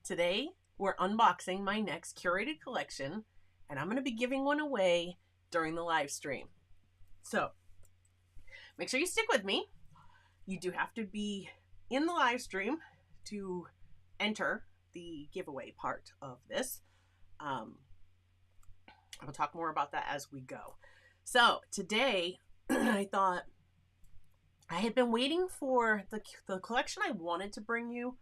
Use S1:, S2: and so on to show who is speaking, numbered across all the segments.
S1: Today, we're unboxing my next curated collection, and I'm going to be giving one away during the live stream. So, make sure you stick with me. You do have to be in the live stream to enter the giveaway part of this. I'll talk more about that as we go. So, today, I thought I had been waiting for the collection I wanted to bring you.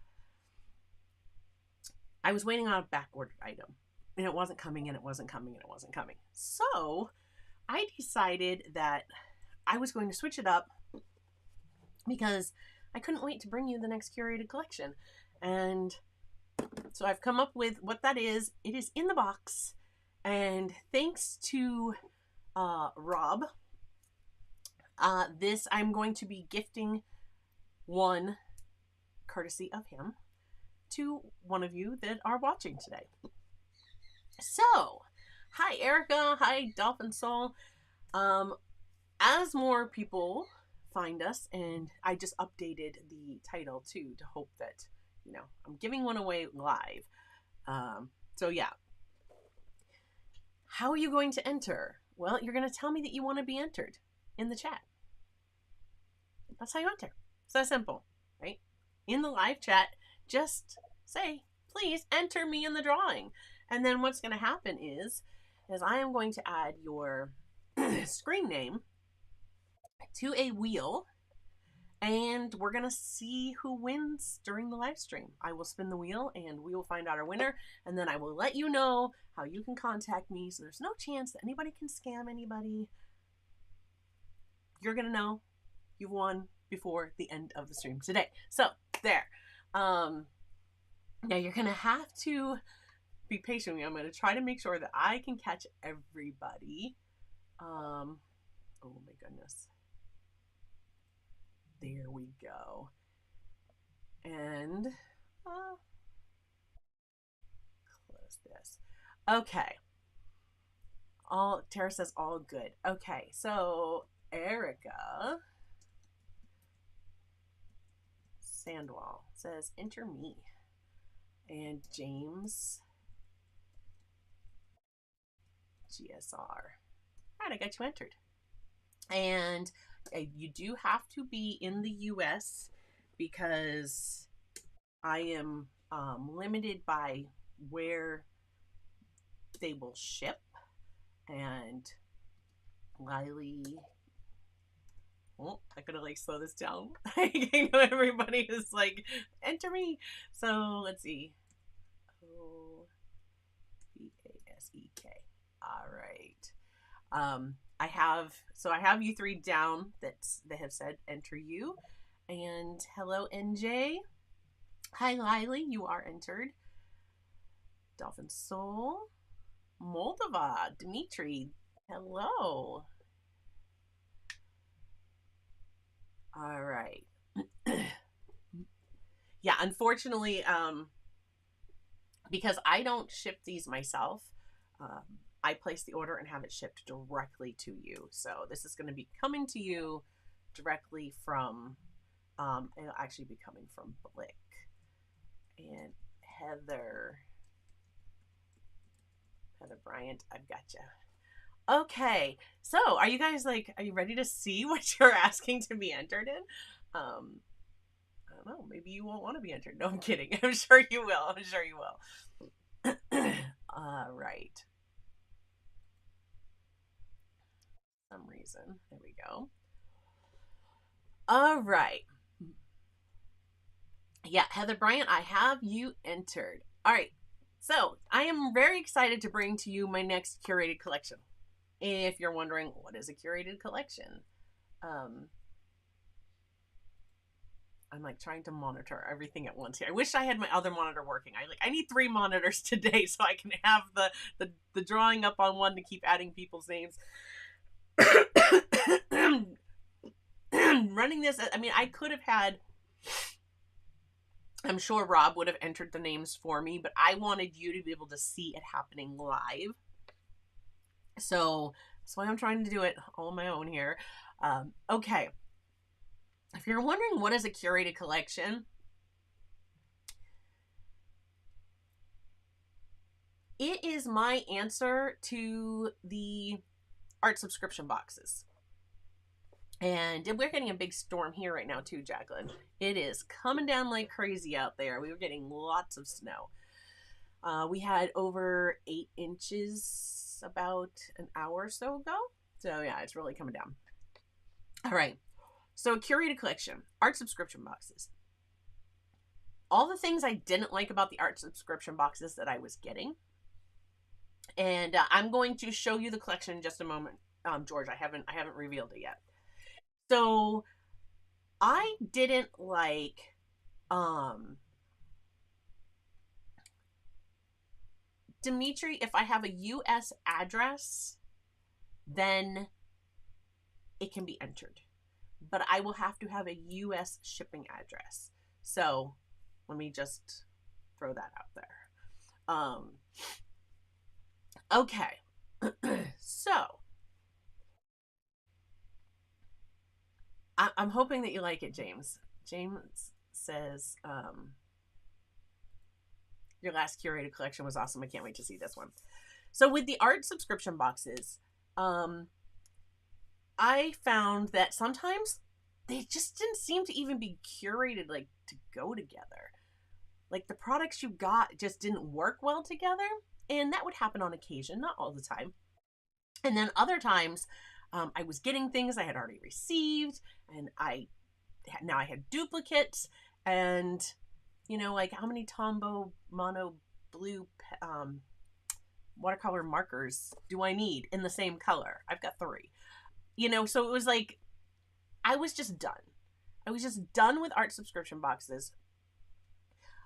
S1: I was waiting on a back-ordered item, and it wasn't coming, and it wasn't coming, and it wasn't coming. So I decided that I was going to switch it up because I couldn't wait to bring you the next curated collection. And so I've come up with what that is. It is in the box, and thanks to Rob, this I'm going to be gifting one courtesy of him to one of you that are watching today. So, hi Erica, hi Dolphin Soul. As more people find us, and I just updated the title too to hope that, you know, I'm giving one away live. So yeah. How are you going to enter? Well, you're going to tell me that you want to be entered in the chat. That's how you enter. It's that simple, right? In the live chat, just say, please enter me in the drawing. And then what's going to happen is I am going to add your screen name to a wheel, and we're going to see who wins during the live stream. I will spin the wheel, and we will find out our winner, and then I will let you know how you can contact me, so there's no chance that anybody can scam anybody. You're going to know you've won before the end of the stream today. So, there. Now you're gonna have to be patient with me. I'm gonna try to make sure that I can catch everybody. Oh my goodness. There we go. And close this. Okay. Tara says all good. Okay, so Erica Sandwall says enter me. And James GSR. All right, I got you entered. And you do have to be in the US because I am limited by where they will ship. And Lily, oh, I gotta like slow this down. I know everybody is like, enter me. So let's see. O-B-A-S-E-K. All right. I have you three down that have said enter you. And hello, NJ. Hi, Lily. You are entered. Dolphin Soul. Moldova. Dimitri. Hello. All right. Yeah, unfortunately, because I don't ship these myself, I place the order and have it shipped directly to you. So this is going to be coming to you directly from, it'll actually be coming from Blick and Heather Bryant. I've got you. Okay, so are you guys like, are you ready to see what you're asking to be entered in? I don't know, maybe you won't want to be entered. No, I'm kidding. I'm sure you will. I'm sure you will. All right. For some reason. There we go. All right. Yeah, Heather Bryant, I have you entered. All right. So I am very excited to bring to you my next curated collection. If you're wondering, what is a curated collection? I'm like trying to monitor everything at once here. I wish I had my other monitor working. I need 3 monitors today so I can have the drawing up on one to keep adding people's names. Running this, I mean, I could have had, I'm sure Rob would have entered the names for me, but I wanted you to be able to see it happening live. So that's why I'm trying to do it all on my own here. Okay. If you're wondering what is a curated collection, It is my answer to the art subscription boxes. And we're getting a big storm here right now too, Jacqueline. It is coming down like crazy out there. We were getting lots of snow. We had over 8 inches about an hour or so ago. So yeah, it's really coming down. All right. So curated collection, art subscription boxes. All the things I didn't like about the art subscription boxes that I was getting. And I'm going to show you the collection in just a moment, George. I haven't revealed it yet. So I didn't like Dimitri, if I have a US address, then it can be entered. But I will have to have a US shipping address. So let me just throw that out there. Okay. So I'm hoping that you like it, James. James says, your last curated collection was awesome. I can't wait to see this one. So with the art subscription boxes, I found that sometimes they just didn't seem to even be curated like to go together. Like the products you got just didn't work well together. And that would happen on occasion, not all the time. And then other times, I was getting things I had already received, and now I had duplicates, and you know, like how many Tombow Mono Blue watercolor markers do I need in the same color? I've got 3. You know, so it was like I was just done. I was just done with art subscription boxes.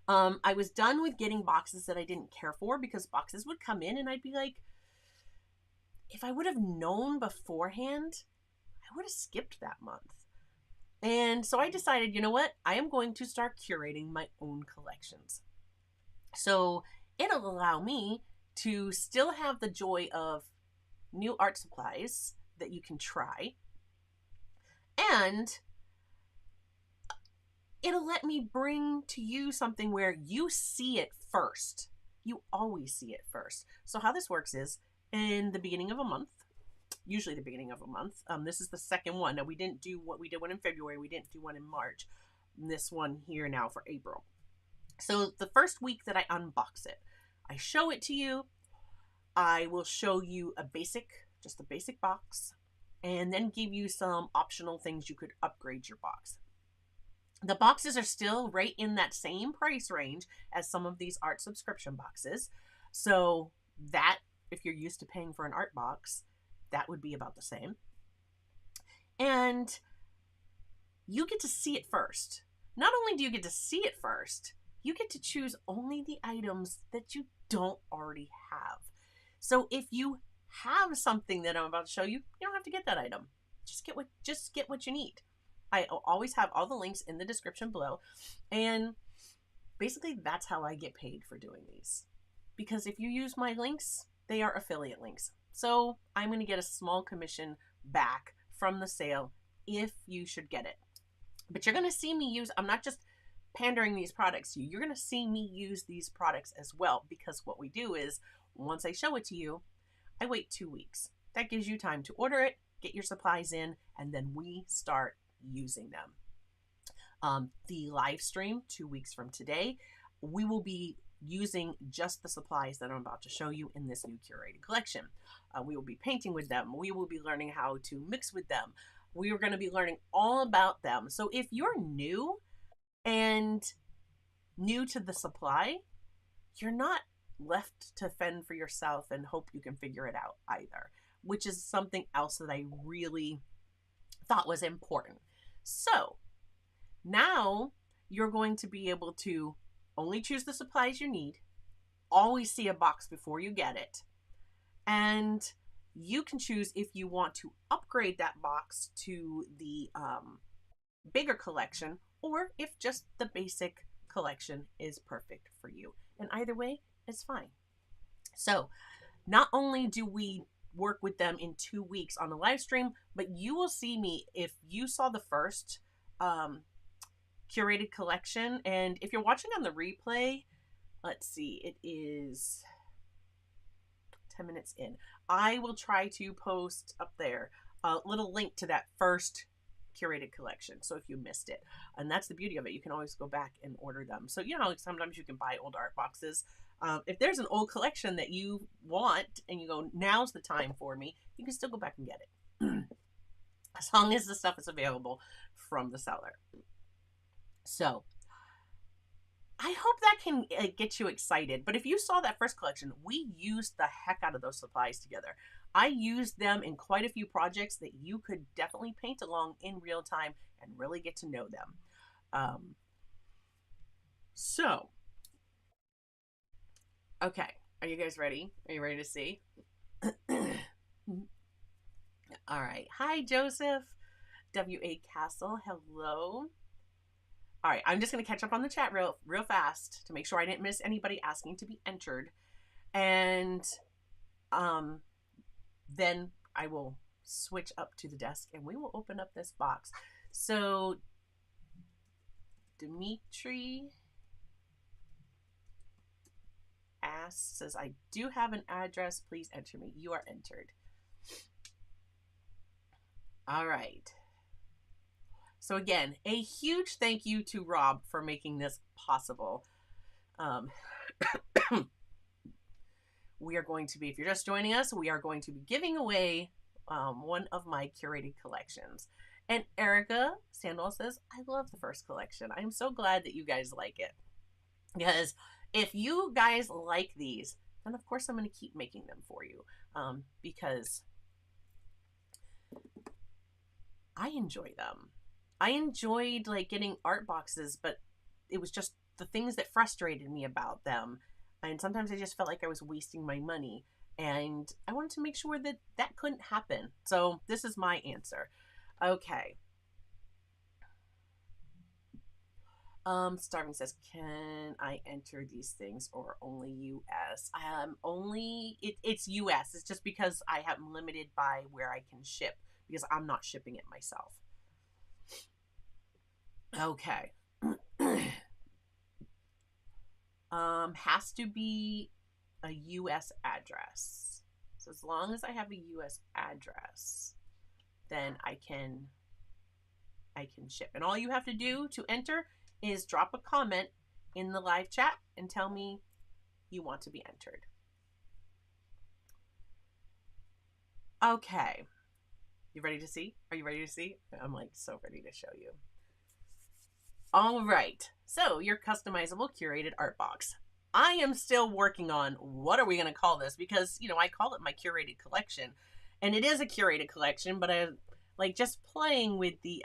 S1: I was done with getting boxes that I didn't care for, because boxes would come in and I'd be like, if I would have known beforehand, I would have skipped that month. And so I decided, you know what? I am going to start curating my own collections. So it'll allow me to still have the joy of new art supplies that you can try. And it'll let me bring to you something where you see it first. You always see it first. So how this works is, in the beginning of a month, usually the beginning of a month, this is the second one. Now, we did one in February. We didn't do one in March. This one here now for April. So the first week that I unbox it, I show it to you. I will show you just a basic box, and then give you some optional things you could upgrade your box. The boxes are still right in that same price range as some of these art subscription boxes. So that, if you're used to paying for an art box, that would be about the same. And you get to see it first. Not only do you get to see it first, you get to choose only the items that you don't already have. So if you have something that I'm about to show you, you don't have to get that item. Just get what you need. I always have all the links in the description below. And basically that's how I get paid for doing these. Because if you use my links, they are affiliate links. So I'm going to get a small commission back from the sale if you should get it. But you're going to see me I'm not just pandering these products to you. You're going to see me use these products as well. Because what we do is, once I show it to you, I wait 2 weeks. That gives you time to order it, get your supplies in, and then we start using them. The live stream 2 weeks from today, we will be using just the supplies that I'm about to show you in this new curated collection. We will be painting with them. We will be learning how to mix with them. We are going to be learning all about them. So if you're new to the supply, you're not left to fend for yourself and hope you can figure it out either, which is something else that I really thought was important. So now you're going to be able to only choose the supplies you need, always see a box before you get it, and you can choose if you want to upgrade that box to the bigger collection, or if just the basic collection is perfect for you. And either way, it's fine. So not only do we work with them in 2 weeks on the live stream, but you will see me, if you saw the first curated collection, and if you're watching on the replay, let's see, it is 10 minutes in. I will try to post up there a little link to that first curated collection, so if you missed it. And that's the beauty of it, you can always go back and order them. So you know, sometimes you can buy old art boxes. If there's an old collection that you want and you go, now's the time for me, you can still go back and get it as long as the stuff is available from the seller. So I hope that can get you excited. But if you saw that first collection, we used the heck out of those supplies together. I used them in quite a few projects that you could definitely paint along in real time and really get to know them. So, okay, are you guys ready? Are you ready to see? All right. Hi, Joseph. W.A. Castle. Hello. All right, I'm just going to catch up on the chat real fast to make sure I didn't miss anybody asking to be entered. And then I will switch up to the desk and we will open up this box. So Dimitri asks, says, I do have an address. Please enter me. You are entered. All right. So again, a huge thank you to Rob for making this possible. We are going to be, if you're just joining us, we are going to be giving away one of my curated collections. And Erica Sandwell says, I love the first collection. I'm so glad that you guys like it. Because if you guys like these, then of course I'm going to keep making them for you. Because I enjoy them. I enjoyed like getting art boxes, but it was just the things that frustrated me about them. And sometimes I just felt like I was wasting my money. And I wanted to make sure that that couldn't happen. So this is my answer. Okay. Starving says, can I enter these things or only US? It's US. It's just because I am limited by where I can ship because I'm not shipping it myself. Okay. Has to be a US address. So as long as I have a US address, then I can ship. And all you have to do to enter is drop a comment in the live chat and tell me you want to be entered. Okay. You ready to see? Are you ready to see? I'm like so ready to show you. All right, so your customizable curated art box. I am still working on what are we going to call this because, you know, I call it my curated collection and it is a curated collection, but I like just playing with the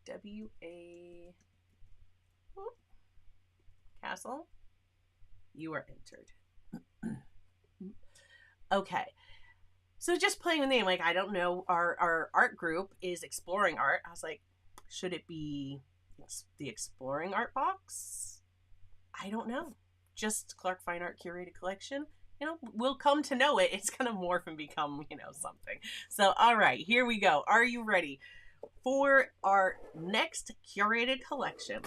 S1: W.A. Castle, you are entered. Okay. So just playing with the name, like, I don't know, our art group is Exploring Art. I was like, should it be the Exploring Art Box? I don't know. Just Clark Fine Art Curated Collection. You know, we'll come to know it. It's going to morph and become, you know, something. So, all right, here we go. Are you ready for our next curated collection?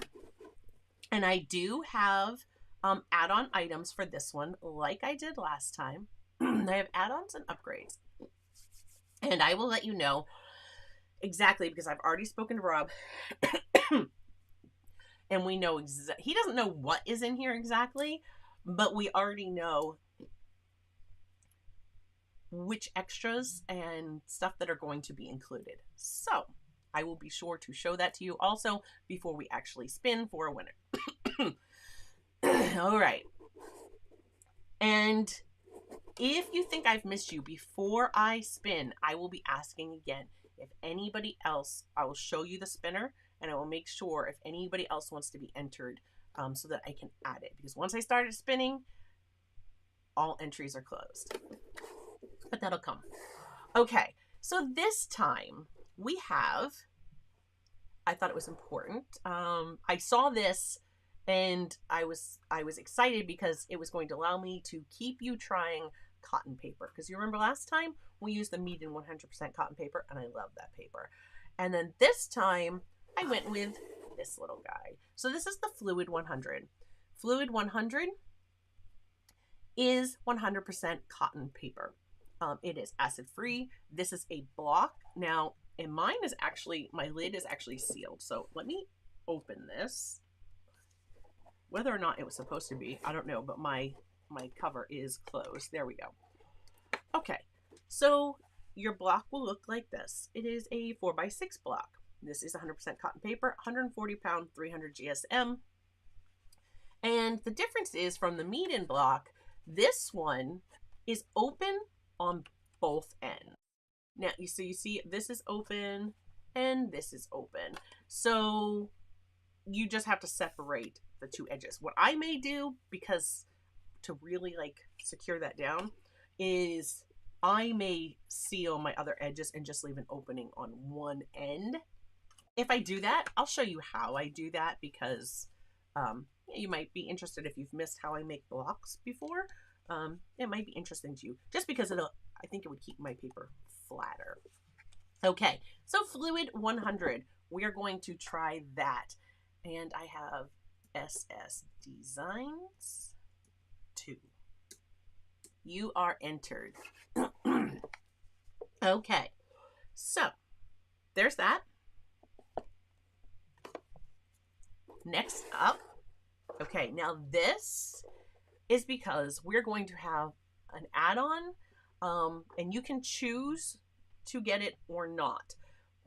S1: And I do have add-on items for this one, like I did last time. I have add-ons and upgrades. And I will let you know exactly because I've already spoken to Rob. And we know he doesn't know what is in here exactly, but we already know which extras and stuff that are going to be included. So I will be sure to show that to you also before we actually spin for a winner. All right. And if you think I've missed you before I spin, I will be asking again. If anybody else, I will show you the spinner and I will make sure if anybody else wants to be entered so that I can add it. Because once I started spinning, all entries are closed. But that'll come. Okay, so this time we have, I thought it was important. I saw this and I was excited because it was going to allow me to keep you trying cotton paper. Because you remember last time we used the Mead and 100% cotton paper and I love that paper. And then this time I went with this little guy. So this is the Fluid 100. Fluid 100 is 100% cotton paper. It is acid free. This is a block. Now, and mine is actually, my lid is actually sealed. So let me open this. Whether or not it was supposed to be, I don't know, but my cover is closed. There we go. Okay, so your block will look like this. It is a 4x6 block. This is 100% cotton paper, 140 pound, 300 GSM. And the difference is from the Meeden block, this one is open on both ends. Now, you see this is open and this is open. So you just have to separate the two edges. What I may do, because to really like secure that down, is I may seal my other edges and just leave an opening on one end. If I do that, I'll show you how I do that, because you might be interested if you've missed how I make blocks before. It might be interesting to you, just because I think it would keep my paper flatter. Okay, so Fluid 100, we are going to try that. And I have SS Designs 2. You are entered. Okay, so there's that. Next up, okay, now this is because we're going to have an add-on, and you can choose to get it or not.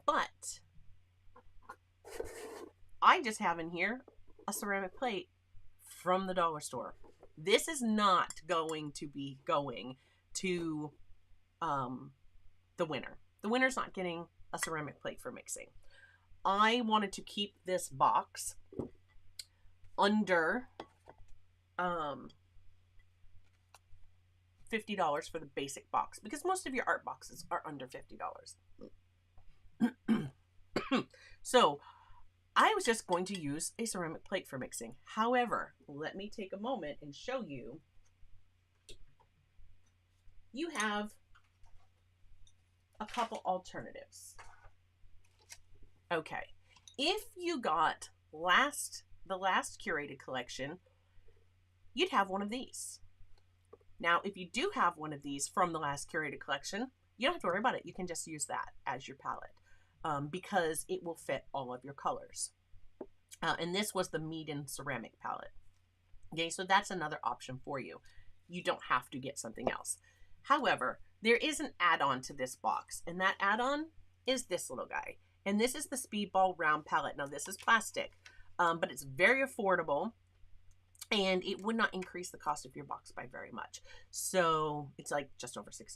S1: But I just have in here a ceramic plate from the dollar store. This is not going to be going to the winner. The winner's not getting a ceramic plate for mixing. I wanted to keep this box under $50 for the basic box, because most of your art boxes are under $50. So I was just going to use a ceramic plate for mixing. However, let me take a moment and show you. You have a couple alternatives. Okay, if you got the last curated collection, you'd have one of these. Now, if you do have one of these from the last curated collection, you don't have to worry about it. You can just use that as your palette, because it will fit all of your colors. And this was the Meeden ceramic palette. Okay, so that's another option for you. You don't have to get something else. However, there is an add-on to this box, and that add-on is this little guy. And this is the Speedball round palette. Now, this is plastic, but it's very affordable, and it would not increase the cost of your box by very much. So it's like just over $6.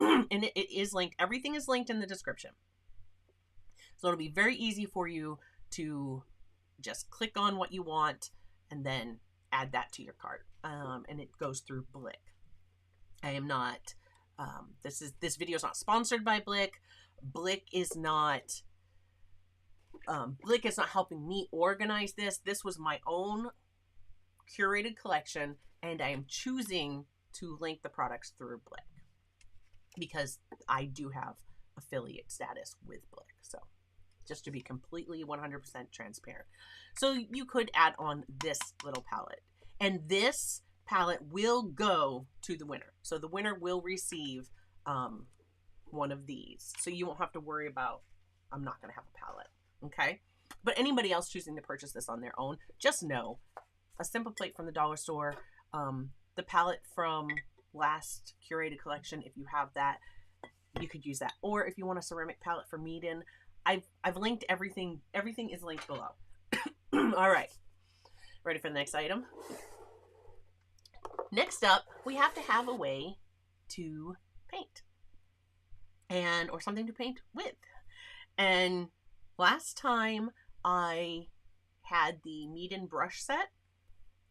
S1: And it is linked. Everything is linked in the description. So it'll be very easy for you to just click on what you want and then add that to your cart. And it goes through Blick. I am not, this video is not sponsored by Blick. Blick is not helping me organize this. This was my own curated collection, and I am choosing to link the products through Blick because I do have affiliate status with Blick. So just to be completely 100% transparent. So you could add on this little palette, and this palette will go to the winner. So the winner will receive one of these. So you won't have to worry about, I'm not going to have a palette. Okay. But anybody else choosing to purchase this on their own, just know a simple plate from the dollar store, the palette from last curated collection. If you have that, you could use that. Or if you want a ceramic palette from Meeden, I've linked everything. Everything is linked below. All right. Ready for the next item? Next up, we have to have a way to paint, or something to paint with. And last time I had the Meeden brush set,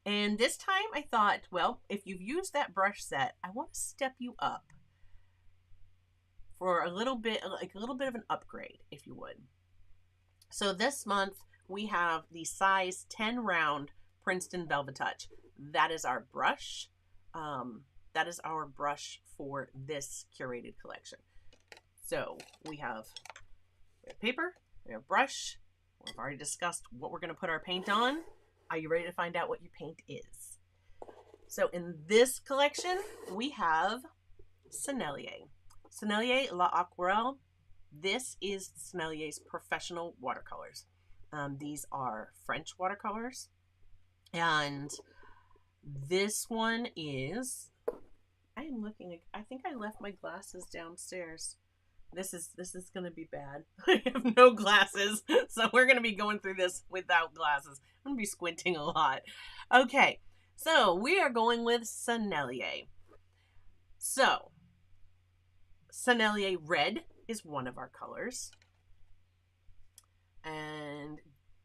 S1: and this time I thought, well, if you've used that brush set, I want to step you up for a little bit, like a little bit of an upgrade, if you would. So this month we have the size 10 round Princeton Velvet Touch. That is our brush. That is our brush for this curated collection. So we have paper, We have a brush. We've already discussed what we're going to put our paint on. Are you ready to find out what your paint is? So in this collection, we have Sennelier. Sennelier La Aquarelle. This is Sennelier's professional watercolors. These are French watercolors. And this one is, I am looking, I think I left my glasses downstairs. This is going to be bad. I have no glasses, so we're going to be going through this without glasses. I'm going to be squinting a lot. Okay, so we are going with Sennelier. So, Sennelier Red is one of our colors. And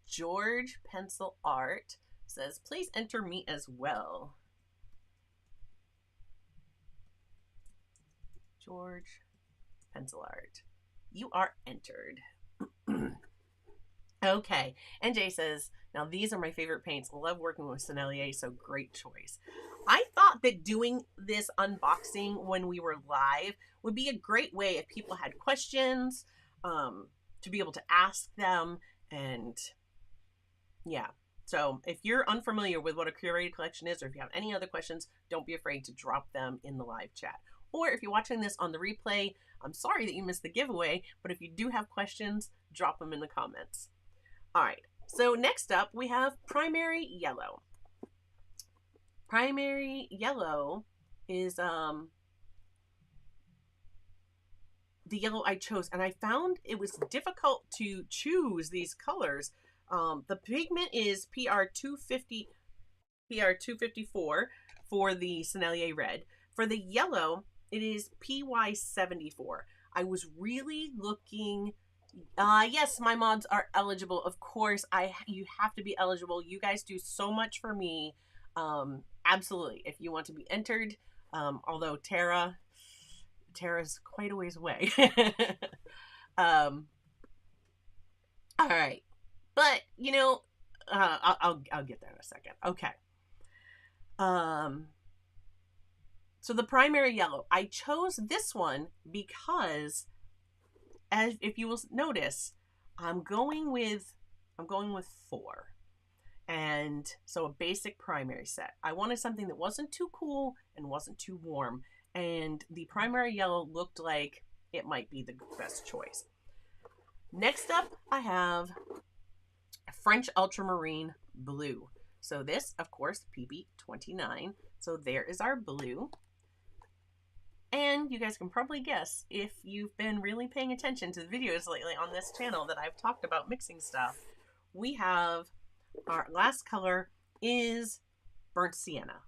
S1: George Pencil Art says, please enter me as well. George Pencil Art, you are entered. Okay, and Jay says, now these are my favorite paints. Love working with Sennelier, so great choice. I thought that doing this unboxing when we were live would be a great way if people had questions, to be able to ask them. And yeah, so if you're unfamiliar with what a curated collection is, or if you have any other questions, don't be afraid to drop them in the live chat. Or if you're watching this on the replay, I'm sorry that you missed the giveaway, but if you do have questions, drop them in the comments. All right, so next up we have Primary Yellow. Primary Yellow is the yellow I chose, and I found it was difficult to choose these colors. The pigment is PR250, PR254 for the Sennelier Red. For the yellow, it is PY74. I was really looking. Yes, my mods are eligible. Of course, you have to be eligible. You guys do so much for me. Absolutely, if you want to be entered. Although Tara's quite a ways away. All right, but you know, I'll get there in a second. Okay. So the primary yellow, I chose this one because, as if you will notice, I'm going with 4. And so a basic primary set. I wanted something that wasn't too cool and wasn't too warm. And the primary yellow looked like it might be the best choice. Next up, I have French Ultramarine Blue. So this, of course, PB29. So there is our blue. And you guys can probably guess, if you've been really paying attention to the videos lately on this channel that I've talked about mixing stuff, we have our last color is Burnt Sienna.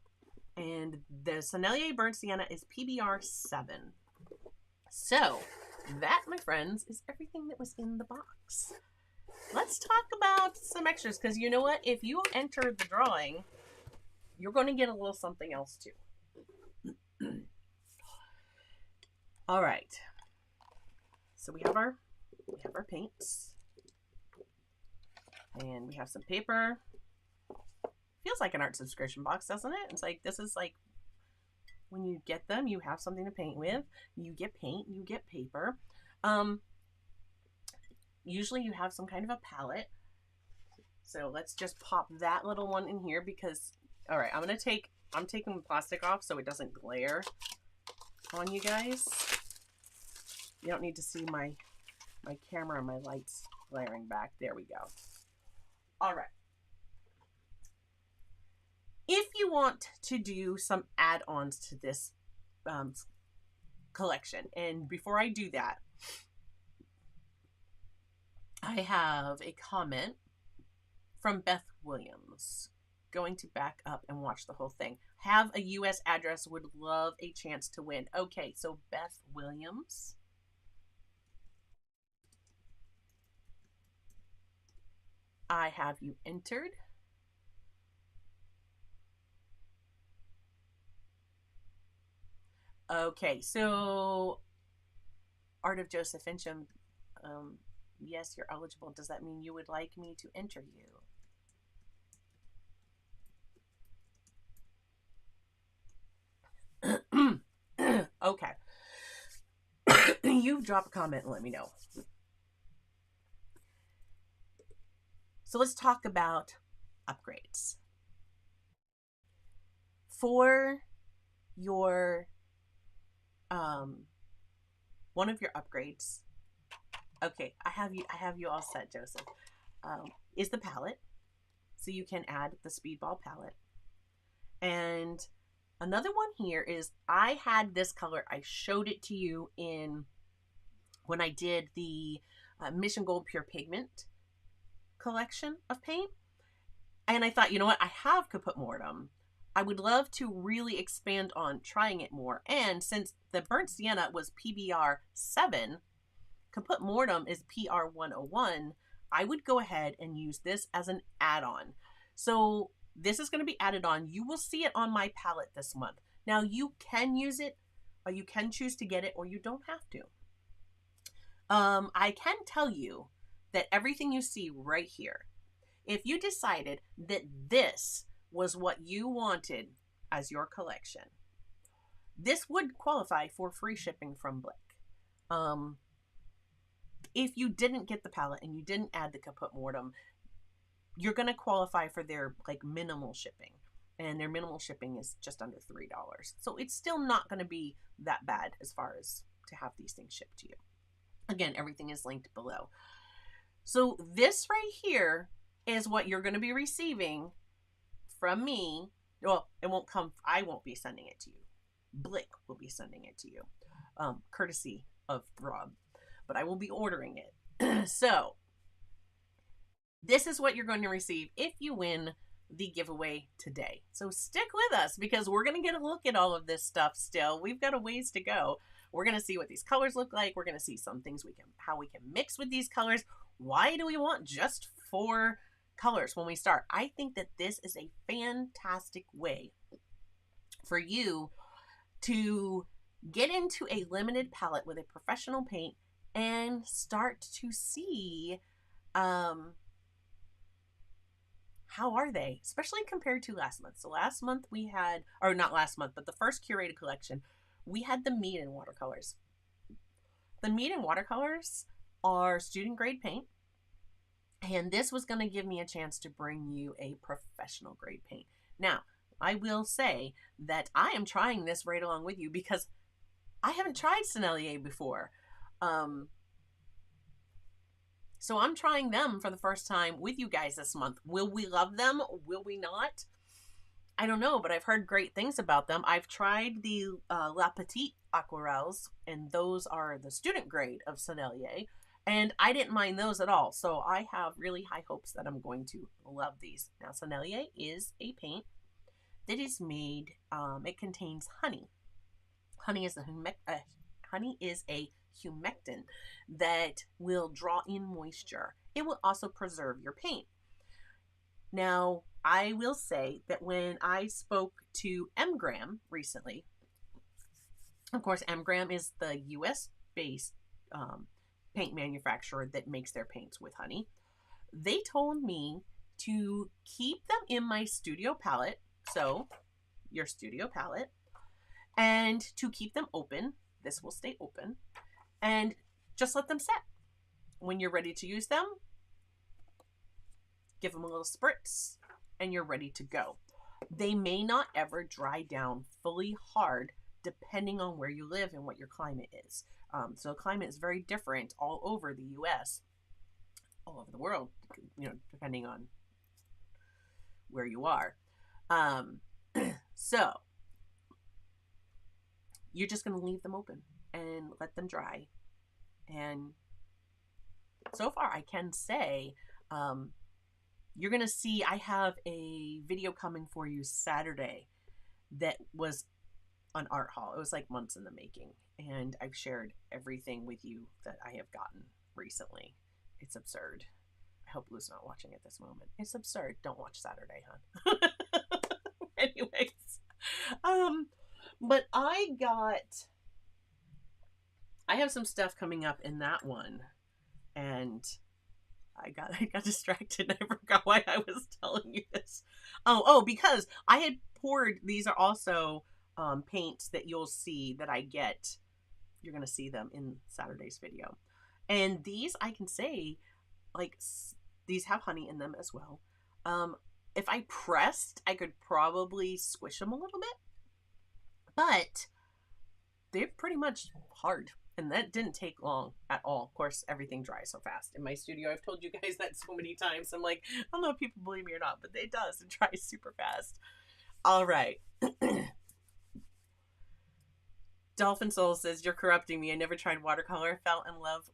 S1: And the Sennelier Burnt Sienna is PBR7. So that, my friends, is everything that was in the box. Let's talk about some extras, because you know what? If you enter the drawing, you're going to get a little something else too. All right. So we have our paints. And we have some paper. Feels like an art subscription box, doesn't it? It's like, this is like, when you get them, you have something to paint with. You get paint, you get paper. Usually you have some kind of a palette. So let's just pop that little one in here because, all right, I'm taking the plastic off so it doesn't glare on you guys. You don't need to see my camera and my lights glaring back. There we go. All right. If you want to do some add-ons to this collection, and before I do that, I have a comment from Beth Williams. Going to back up and watch the whole thing. Have a U.S. address, would love a chance to win. Okay, so Beth Williams. I have you entered. Okay, so Art of Joseph Fincham, yes, you're eligible. Does that mean you would like me to enter you? Okay. You drop a comment and let me know. So let's talk about upgrades. For your one of your upgrades, okay, I have you all set, Joseph. Is the palette. So you can add the Speedball palette. And another one here is, I had this color. I showed it to you when I did the Mission Gold Pure Pigment collection of paint. And I thought, you know what? I have Caput Mortem. I would love to really expand on trying it more. And since the Burnt Sienna was PBR 7, Caput Mortem is PR 101, I would go ahead and use this as an add-on. So this is going to be added on. You will see it on my palette this month. Now you can use it, or you can choose to get it, or you don't have to. I can tell you that everything you see right here, if you decided that this was what you wanted as your collection, this would qualify for free shipping from Blick. If you didn't get the palette and you didn't add the Caput Mortem, you're going to qualify for their like minimal shipping, and their minimal shipping is just under $3. So it's still not going to be that bad as far as to have these things shipped to you. Again, everything is linked below. So this right here is what you're going to be receiving from me. Well, it won't come, I won't be sending it to you. Blick will be sending it to you, courtesy of Rob, but I will be ordering it. So this is what you're going to receive if you win the giveaway today. So stick with us, because we're going to get a look at all of this stuff still. We've got a ways to go. We're going to see what these colors look like. We're going to see some things how we can mix with these colors. Why do we want just 4 colors when we start? I think that this is a fantastic way for you to get into a limited palette with a professional paint and start to see how are they, especially compared to last month. So last month we had, or not last month, but the first curated collection, we had the Mead and watercolors. The Mead and watercolors are student grade paint, and this was going to give me a chance to bring you a professional grade paint. Now, I will say that I am trying this right along with you, because I haven't tried Sennelier before. So I'm trying them for the first time with you guys this month. Will we love them? Will we not? I don't know, but I've heard great things about them. I've tried the La Petite Aquarelles, and those are the student grade of Sennelier, and I didn't mind those at all. So I have really high hopes that I'm going to love these. Now, Sennelier is a paint that is made, it contains honey. Honey is a humectant that will draw in moisture. It will also preserve your paint. Now, I will say that when I spoke to Mgram recently, of course, Mgram is the US-based paint manufacturer that makes their paints with honey. They told me to keep them in my studio palette, so your studio palette, and to keep them open. This will stay open, and just let them set. When you're ready to use them, give them a little spritz, and you're ready to go. They may not ever dry down fully hard depending on where you live and what your climate is. So climate is very different all over the US, all over the world, you know, depending on where you are. So you're just going to leave them open and let them dry. And so far I can say, you're going to see, I have a video coming for you Saturday that was an art haul. It was like months in the making, and I've shared everything with you that I have gotten recently. It's absurd. I hope Lou's not watching at this moment. It's absurd. Don't watch Saturday, hon. Anyways, but I have some stuff coming up in that one, and I got distracted. I forgot why I was telling you this. Oh, because I had poured, these are also paints that you'll see that I get. You're going to see them in Saturday's video. And these, I can say, like, These have honey in them as well. If I pressed, I could probably squish them a little bit, but they're pretty much hard. And that didn't take long at all. Of course, everything dries so fast. In my studio, I've told you guys that so many times. I'm like, I don't know if people believe me or not, but it does. It dries super fast. All right. Dolphin Soul says, you're corrupting me. I never tried watercolor. Fell in love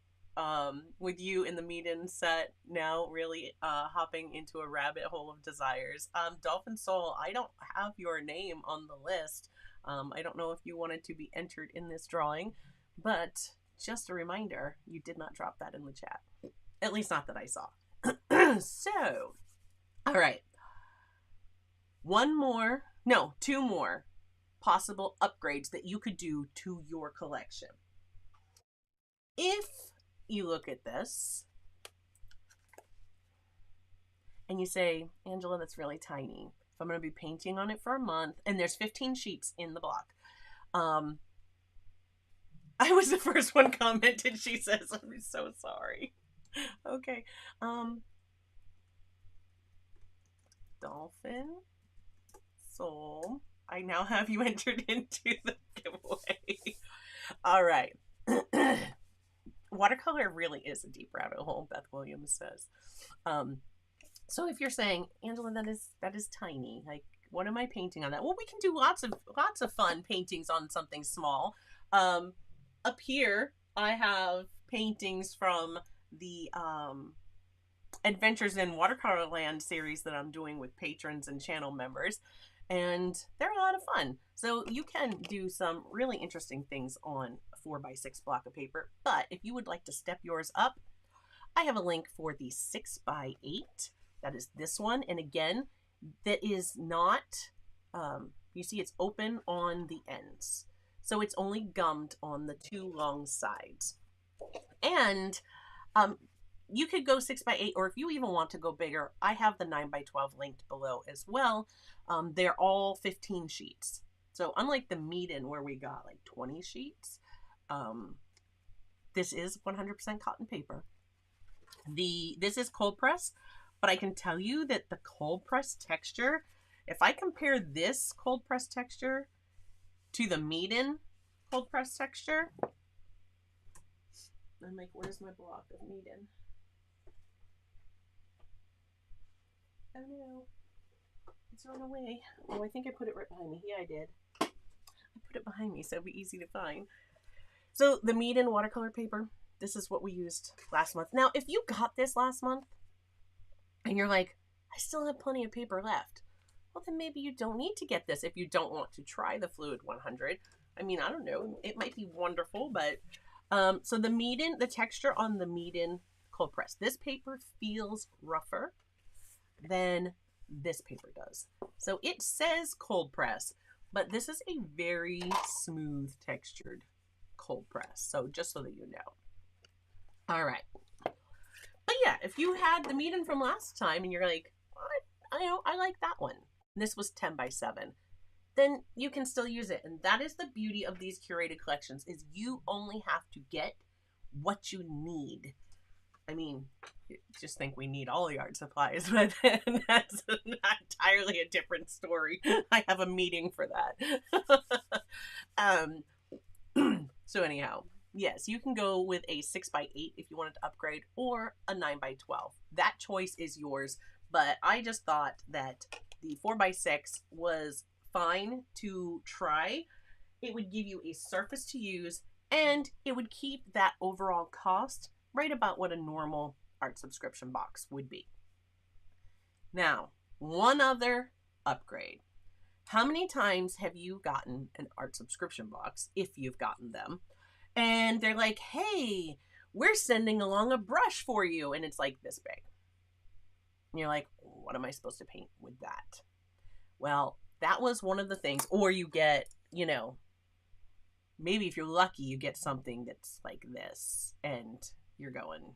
S1: with you in the meet-in set. Now really hopping into a rabbit hole of desires. Dolphin Soul, I don't have your name on the list. I don't know if you wanted to be entered in this drawing, but just a reminder, you did not drop that in the chat. At least not that I saw. So, all right. Two more possible upgrades that you could do to your collection. If you look at this and you say, Angela, that's really tiny. If I'm going to be painting on it for a month, and there's 15 sheets in the block. I was the first one commented. She says, I'm so sorry. Okay. Dolphin Soul, I now have you entered into the giveaway. All right. Watercolor really is a deep rabbit hole, Beth Williams says. So if you're saying, Angela, that is tiny, like, what am I painting on that? Well, we can do lots of fun paintings on something small. Up here, I have paintings from the Adventures in Watercolor Land series that I'm doing with patrons and channel members, and they're a lot of fun. So you can do some really interesting things on a 4x6 block of paper, but if you would like to step yours up, I have a link for the 6x8. That is this one, and again, that is not, you see it's open on the ends. So it's only gummed on the two long sides. And you could go 6x8, or if you even want to go bigger, I have the 9x12 linked below as well. They're all 15 sheets. So unlike the meet-in where we got like 20 sheets, this is 100% cotton paper. This is cold press, but I can tell you that the cold press texture, if I compare this cold press texture to the meet-in cold press texture, I'm like, where's my block of meet-in? Oh no, it's run away. Oh, I think I put it right behind me. Yeah, I did. I put it behind me so it'd be easy to find. So the meet-in watercolor paper, this is what we used last month. Now, if you got this last month and you're like, I still have plenty of paper left, well, then maybe you don't need to get this if you don't want to try the Fluid 100. I mean, I don't know. It might be wonderful, but so the meet-in, the texture on the meet-in cold press, this paper feels rougher than this paper does. So it says cold press, but this is a very smooth textured cold press. So just so that you know. All right. But yeah, if you had the meet-in from last time and you're like, I like that one, this was 10x7, then you can still use it. And that is the beauty of these curated collections, is you only have to get what you need. I mean, just think we need all the art supplies, but that's entirely a different story. I have a meeting for that. So anyhow, yes, you can go with a 6x8 if you wanted to upgrade, or a 9x12. That choice is yours, but I just thought that the 4x6 was fine to try. It would give you a surface to use, and it would keep that overall cost right about what a normal art subscription box would be. Now, one other upgrade. How many times have you gotten an art subscription box, if you've gotten them, and they're like, hey, we're sending along a brush for you, and it's like this big. And you're like, what am I supposed to paint with that? Well, that was one of the things. Or you get, you know, maybe if you're lucky, you get something that's like this, and you're going,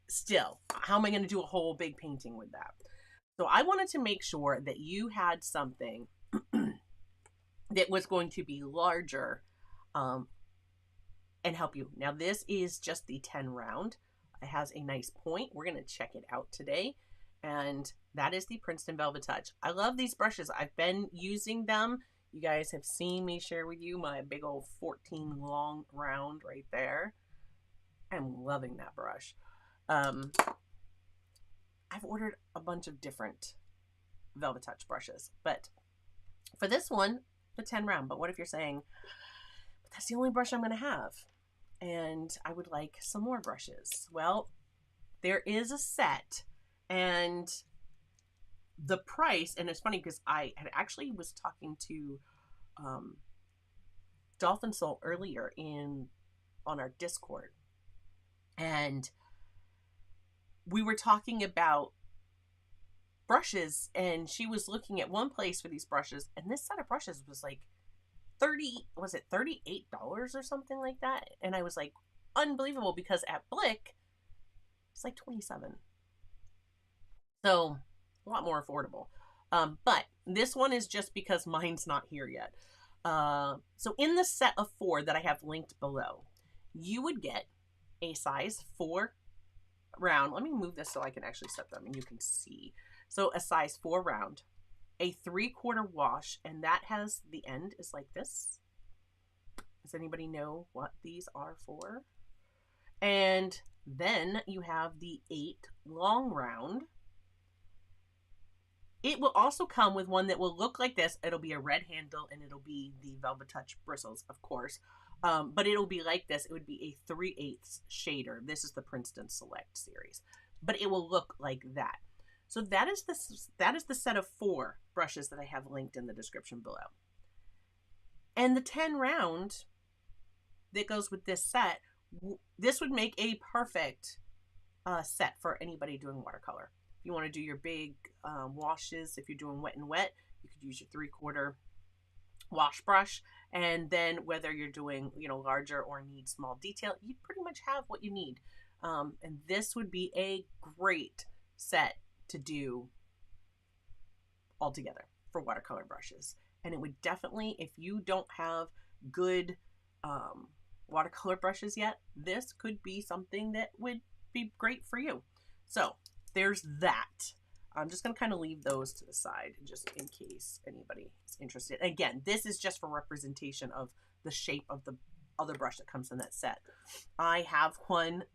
S1: still, how am I going to do a whole big painting with that? So I wanted to make sure that you had something that was going to be larger and help you. Now this is just the 10 round. It has a nice point. We're going to check it out today. And that is the Princeton Velvet Touch. I love these brushes. I've been using them. You guys have seen me share with you my big old 14 long round right there. I'm loving that brush. I've ordered a bunch of different Velvet Touch brushes, but for this one, the 10 round. But what if you're saying, but that's the only brush I'm going to have, and I would like some more brushes? Well, there is a set, and the price, and it's funny because I had actually was talking to Dolphin Soul earlier on our Discord, and we were talking about brushes, and she was looking at one place for these brushes, and this set of brushes was like $38 or something like that. And I was like, unbelievable, because at Blick it's like 27. So a lot more affordable. But this one is just because mine's not here yet. So in the set of 4 that I have linked below, you would get a size 4 round. Let me move this so I can actually set them and you can see. So a size 4 round, a 3/4 wash, and that has the end is like this. Does anybody know what these are for? And then you have the 8 long round. It will also come with one that will look like this. It'll be a red handle, and it'll be the Velvet Touch bristles, of course. But it'll be like this. It would be a 3/8 shader. This is the Princeton Select series, but it will look like that. So that is the set of 4 brushes that I have linked in the description below. And the 10 round that goes with this set, this would make a perfect set for anybody doing watercolor. If you want to do your big washes, if you're doing wet and wet, you could use your 3/4 wash brush. And then whether you're doing, larger or need small detail, you pretty much have what you need. And this would be a great set to do all together for watercolor brushes. And it would definitely, if you don't have good watercolor brushes yet, this could be something that would be great for you. So there's that. I'm just going to kind of leave those to the side just in case anybody is interested. Again, this is just for representation of the shape of the other brush that comes in that set. I have one,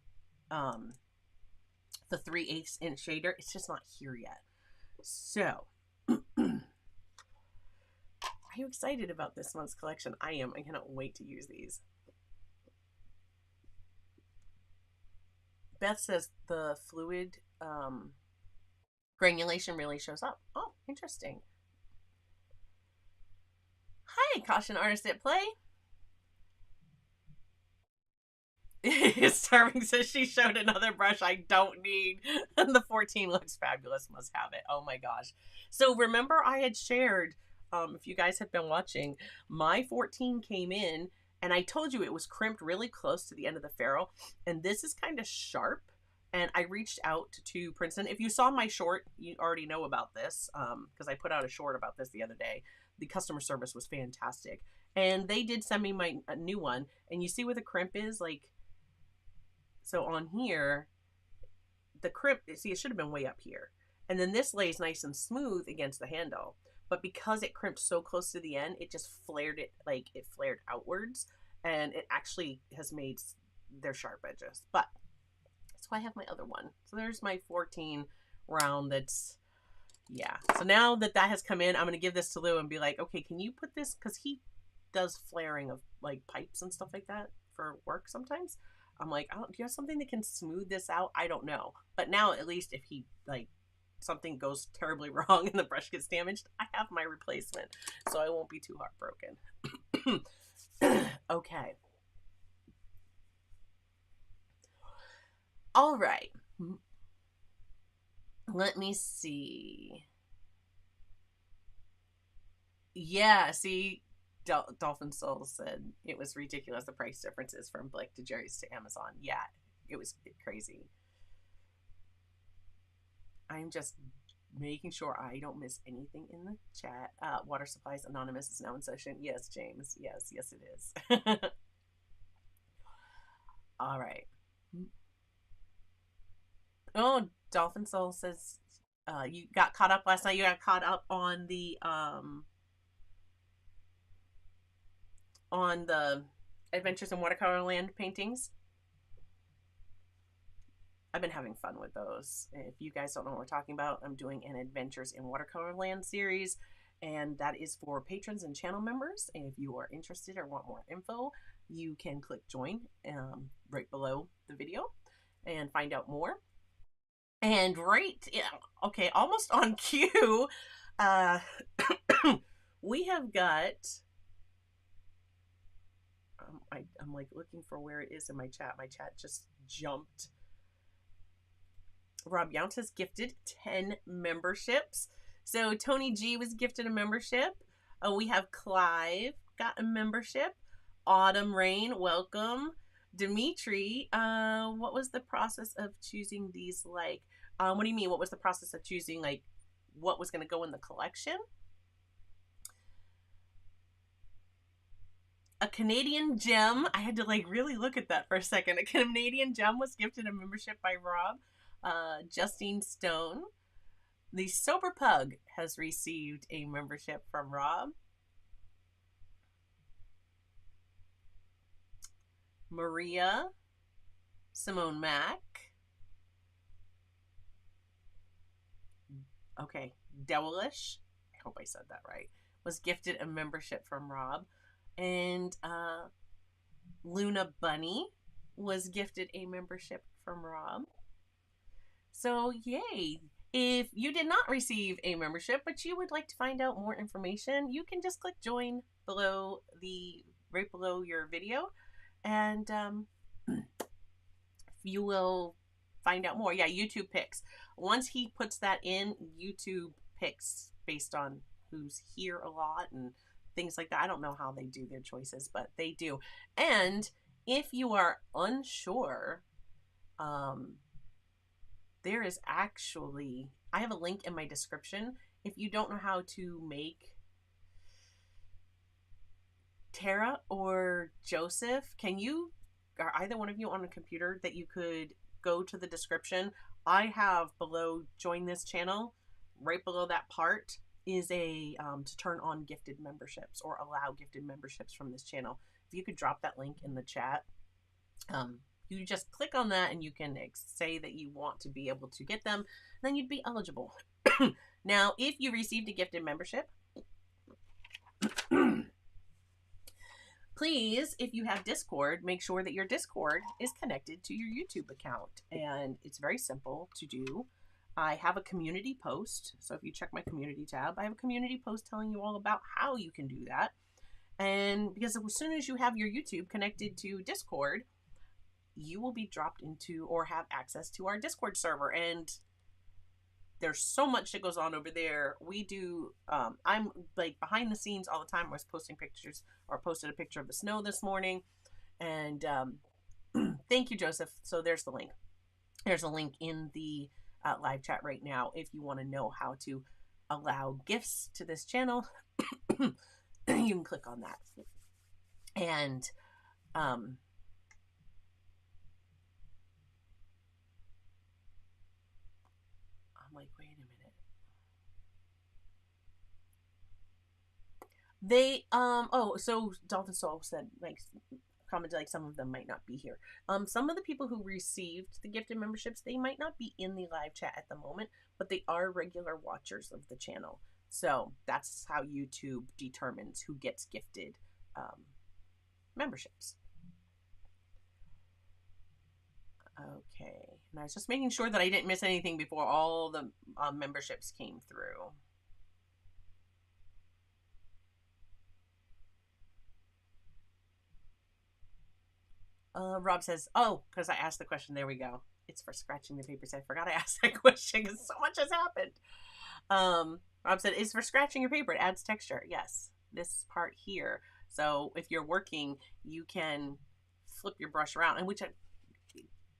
S1: the 3/8 inch shader. It's just not here yet. So are you excited about this month's collection? I am. I cannot wait to use these. Beth says the fluid granulation really shows up. Oh, interesting. Hi, Caution Artist at Play. Starving says she showed another brush I don't need. And the 14 looks fabulous. Must have it. Oh my gosh. So remember I had shared, if you guys have been watching, my 14 came in and I told you it was crimped really close to the end of the ferrule. And this is kind of sharp. And I reached out to Princeton. If you saw my short, you already know about this, because I put out a short about this the other day. The customer service was fantastic. And they did send me a new one. And you see where the crimp is? Like, so on here, the crimp, see, it should have been way up here. And then this lays nice and smooth against the handle. But because it crimped so close to the end, it just flared it, like it flared outwards. And it actually has made their sharp edges. But that's why I have my other one. So there's my 14 round that's, yeah. So now that has come in, I'm going to give this to Lou and be like, okay, can you put this, because he does flaring of like pipes and stuff like that for work sometimes. I'm like, oh, do you have something that can smooth this out? I don't know. But now at least if he, like, something goes terribly wrong and the brush gets damaged, I have my replacement. So I won't be too heartbroken. Okay. All right. Let me see. Yeah, see, Dolphin Soul said it was ridiculous, the price differences from Blick to Jerry's to Amazon. Yeah, it was crazy. I'm just making sure I don't miss anything in the chat. Water Supplies Anonymous is now in session. Yes, James. Yes, it is. All right. Oh, Dolphin Soul says you got caught up last night. You got caught up on the Adventures in Watercolor Land paintings. I've been having fun with those. If you guys don't know what we're talking about, I'm doing an Adventures in Watercolor Land series, and that is for patrons and channel members. And if you are interested or want more info, you can click join right below the video and find out more. And right, yeah, okay, almost on cue, uh, we have got. I'm like looking for where it is in my chat. My chat just jumped. Rob Yount has gifted 10 memberships. So Tony G was gifted a membership. We have Clive got a membership. Autumn Rain, welcome. Dimitri, what was the process of choosing these? Like, what do you mean? What was the process of choosing like what was going to go in the collection? A Canadian Gem. I had to like really look at that for a second. A Canadian Gem was gifted a membership by Rob. Justine Stone. The Sober Pug has received a membership from Rob. Maria. Simone Mack. Okay. Devilish. I hope I said that right. Was gifted a membership from Rob. And Luna Bunny was gifted a membership from Rob. So yay. If you did not receive a membership, but you would like to find out more information, you can just click join right below your video, and you will find out more. Yeah, YouTube picks. Once he puts that in, YouTube picks based on who's here a lot and things like that. I don't know how they do their choices, but they do. And if you are unsure, there is actually, I have a link in my description. If you don't know how to make Tara or Joseph, are either one of you on a computer that you could go to the description? I have below join this channel, right below that part is a to turn on gifted memberships or allow gifted memberships from this channel. If you could drop that link in the chat, you just click on that and you can say that you want to be able to get them, then you'd be eligible. Now, if you received a gifted membership, please, if you have Discord, make sure that your Discord is connected to your YouTube account. And it's very simple to do. I have a community post. So if you check my community tab, I have a community post telling you all about how you can do that. And because as soon as you have your YouTube connected to Discord, you will be dropped into or have access to our Discord server. And there's so much that goes on over there. We do, I'm like behind the scenes all the time. I was posting pictures or posted a picture of the snow this morning. And thank you, Joseph. So there's the link. There's a link in the live chat right now if you want to know how to allow gifts to this channel. You can click on that. And I'm like, wait a minute. They so Dolphin Soul said like commented like some of them might not be here. Some of the people who received the gifted memberships, they might not be in the live chat at the moment, but they are regular watchers of the channel. So that's how YouTube determines who gets gifted memberships. Okay, and I was just making sure that I didn't miss anything before all the memberships came through. Rob says, oh, because I asked the question. There we go. It's for scratching the papers. I forgot I asked that question because so much has happened. Rob said, it's for scratching your paper. It adds texture. Yes, this part here. So if you're working, you can flip your brush around, and which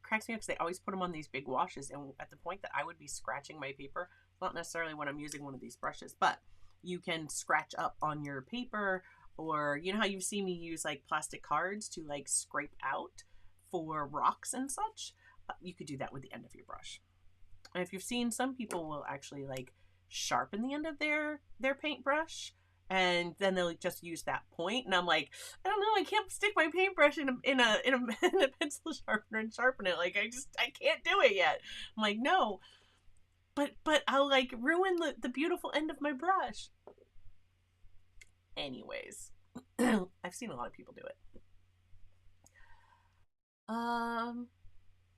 S1: cracks me up because they always put them on these big washes. And at the point that I would be scratching my paper, not necessarily when I'm using one of these brushes, but you can scratch up on your paper. Or you know how you've seen me use like plastic cards to like scrape out for rocks and such? You could do that with the end of your brush. And if you've seen, some people will actually like sharpen the end of their paintbrush, and then they'll just use that point. And I'm like, I don't know, I can't stick my paintbrush in a pencil sharpener and sharpen it. Like I can't do it yet. I'm like, no, but I'll like ruin the beautiful end of my brush. Anyways, I've seen a lot of people do it.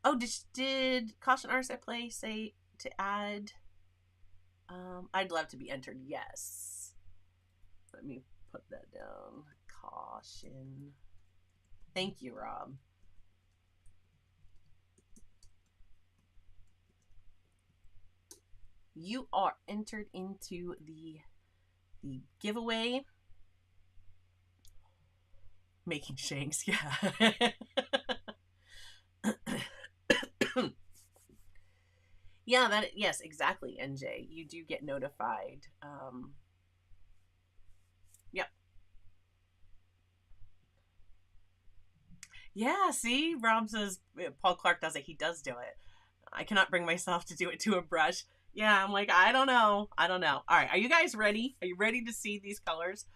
S1: Oh, did Caution Artists at Play say to add? I'd love to be entered. Yes. Let me put that down. Caution. Thank you, Rob. You are entered into the giveaway. Making shanks, yeah. Yeah, yes, exactly, NJ. You do get notified. Yep. Yeah, see, Rob says Paul Clark does it. He does do it. I cannot bring myself to do it to a brush. Yeah, I'm like, I don't know. All right, are you guys ready? Are you ready to see these colors?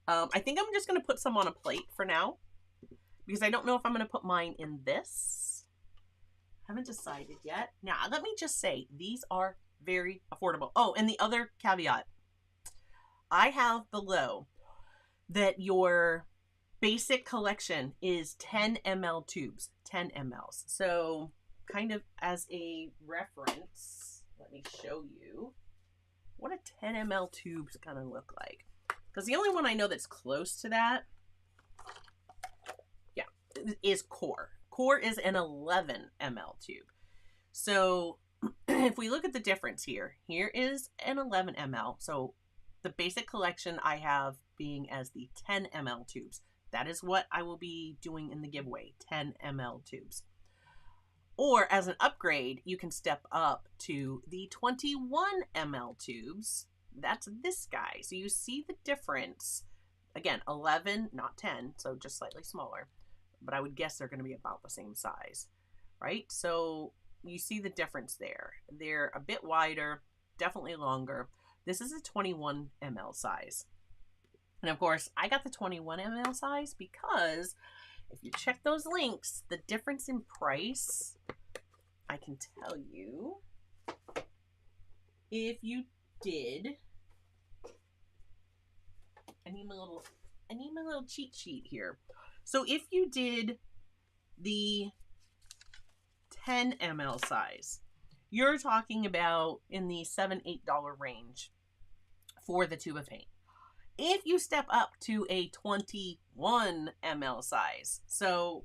S1: I think I'm just going to put some on a plate for now, because I don't know if I'm going to put mine in this. Haven't decided yet. Now, let me just say, these are very affordable. Oh, and the other caveat, I have below that your basic collection is 10 ml tubes, 10 mLs. So kind of as a reference, let me show you what a 10 ml tube's gonna look like. Because the only one I know that's close to that, yeah, is Core. Core is an 11 ml tube. So if we look at the difference here, here is an 11 ml. So the basic collection I have being as the 10 ml tubes. That is what I will be doing in the giveaway, 10 ml tubes. Or as an upgrade, you can step up to the 21 ml tubes. That's this guy. So you see the difference. Again, 11, not 10, so just slightly smaller. But I would guess they're going to be about the same size, right? So you see the difference there. They're a bit wider, definitely longer. This is a 21 ml size. And of course, I got the 21 ml size because if you check those links, the difference in price, I can tell you, if you did, I need my little cheat sheet here. So if you did the 10 ml size, you're talking about in the $7, $8 range for the tube of paint. If you step up to a 21 ml size, so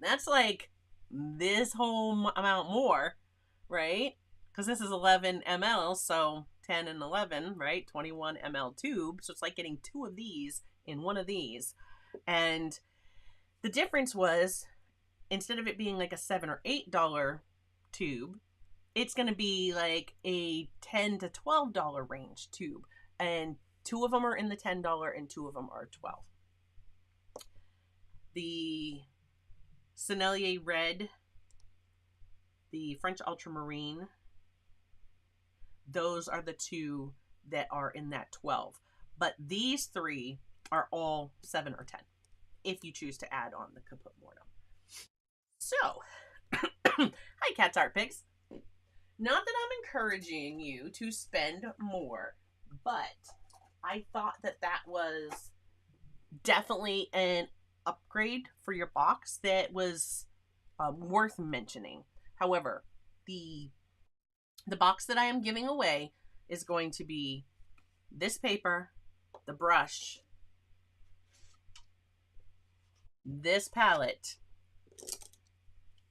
S1: that's like this whole amount more, right? Because this is 11 ml, so 10 and 11, right? 21 ml tube. So it's like getting two of these in one of these. And the difference was, instead of it being like a $7 or $8 tube, it's going to be like a $10 to $12 range tube. And two of them are in the $10 and two of them are $12. The Sennelier Red, the French Ultramarine, those are the two that are in that 12. But these three are all 7 or 10, if you choose to add on the Caput Mortem. So, hi Cat's Art Pigs. Not that I'm encouraging you to spend more, but I thought that that was definitely an upgrade for your box that was worth mentioning. However, the box that I am giving away is going to be this paper, the brush, this palette,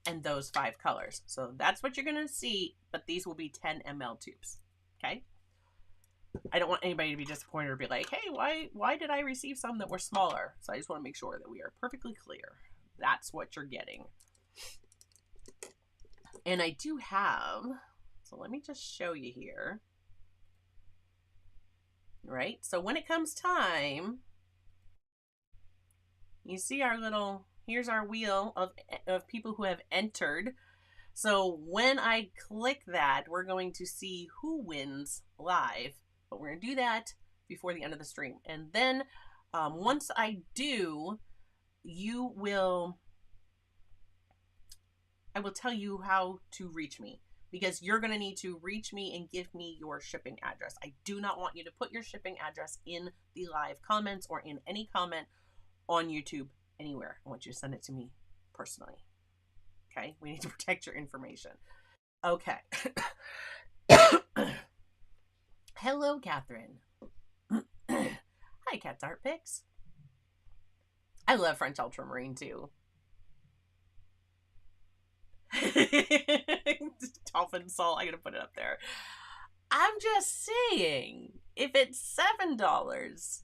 S1: and those 5 colors. So that's what you're going to see, but these will be 10 ml tubes. Okay? I don't want anybody to be disappointed or be like, hey, why did I receive some that were smaller? So I just want to make sure that we are perfectly clear. That's what you're getting. And I do have, so let me just show you here. Right? So when it comes time, you see our little here's our wheel of people who have entered. So when I click that, we're going to see who wins live. But we're going to do that before the end of the stream. And then once I do, I will tell you how to reach me, because you're going to need to reach me and give me your shipping address. I do not want you to put your shipping address in the live comments or in any comment on YouTube anywhere. I want you to send it to me personally. Okay? We need to protect your information. Okay. Hello, Catherine. Hi, Cat's Art Picks. I love French Ultramarine too. Dolphin salt, I'm gonna put it up there. I'm just saying, if it's $7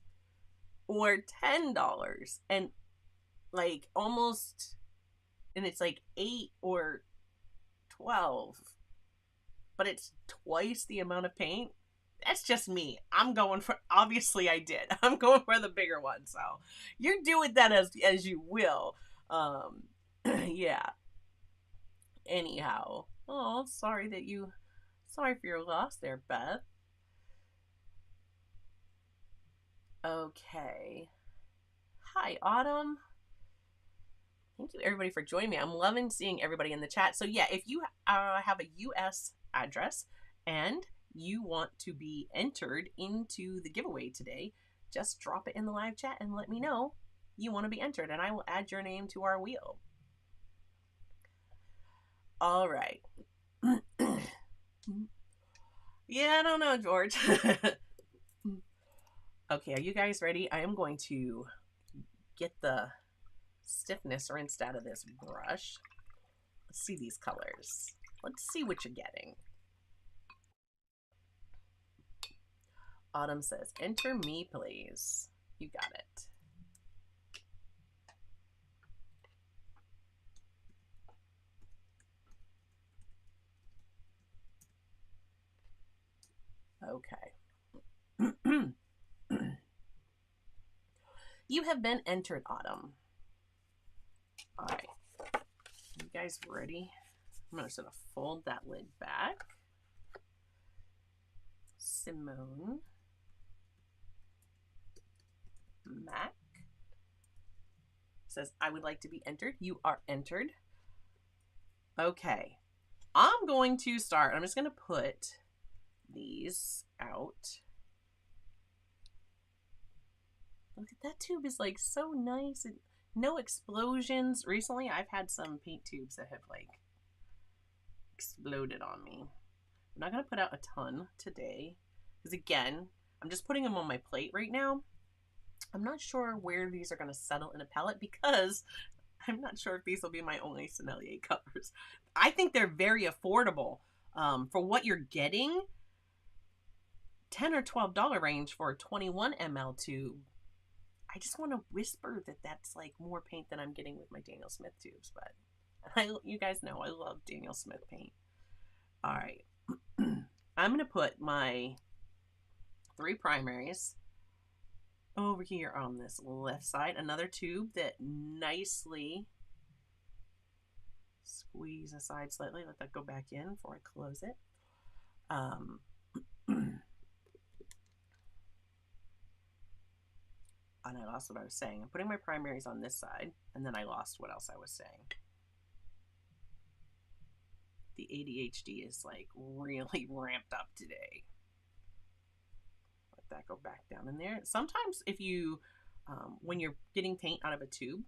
S1: or $10 and like almost, and it's like 8 or 12, but it's twice the amount of paint, that's just me. I'm going for, obviously I did. I'm going for the bigger one, so you're doing that as you will. Yeah. Anyhow, oh, sorry for your loss there, Beth. Okay. Hi, Autumn. Thank you, everybody, for joining me. I'm loving seeing everybody in the chat. So yeah, if you have a U.S. address and you want to be entered into the giveaway today, just drop it in the live chat and let me know you want to be entered, and I will add your name to our wheel. All right. Yeah, I don't know, George. Okay, are you guys ready? I am going to get the stiffness rinsed out of this brush. Let's see these colors. Let's see what you're getting. Autumn says, enter me, please. You got it. Okay. You have been entered, Autumn. All right. You guys ready? I'm just going to fold that lid back. Simone. Mac says, I would like to be entered. You are entered. Okay. I'm going to start. I'm just going to put these out. Look at that tube, is like so nice and no explosions. Recently I've had some paint tubes that have like exploded on me. I'm not going to put out a ton today because, again, I'm just putting them on my plate right now. I'm not sure where these are going to settle in a palette because I'm not sure if these will be my only Sennelier colors. I think they're very affordable for what you're getting. $10 or $12 range for a 21 ml tube. I just want to whisper that that's like more paint than I'm getting with my Daniel Smith tubes, but you guys know I love Daniel Smith paint. All right. I'm going to put my 3 primaries over here on this left side. Another tube that nicely squeeze aside slightly. Let that go back in before I close it. And I lost what I was saying. I'm putting my primaries on this side, and then I lost what else I was saying. The ADHD is like really ramped up today. Let that go back down in there. Sometimes if you, when you're getting paint out of a tube,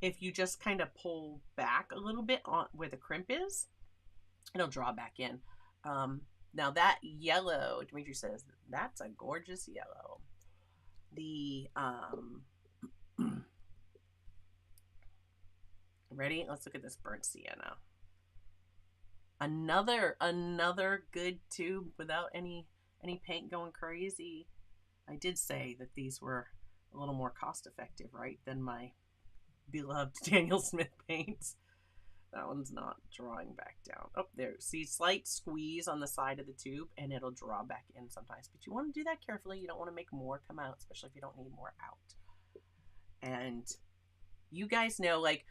S1: if you just kind of pull back a little bit on where the crimp is, it'll draw back in. Now that yellow, Dimitri says, that's a gorgeous yellow. The ready? Let's look at this burnt sienna. Another good tube without any paint going crazy. I did say that these were a little more cost effective, right, than my beloved Daniel Smith paints. That one's not drawing back down. Oh, there. See, slight squeeze on the side of the tube and it'll draw back in sometimes. But you want to do that carefully. You don't want to make more come out, especially if you don't need more out. And You guys know, like,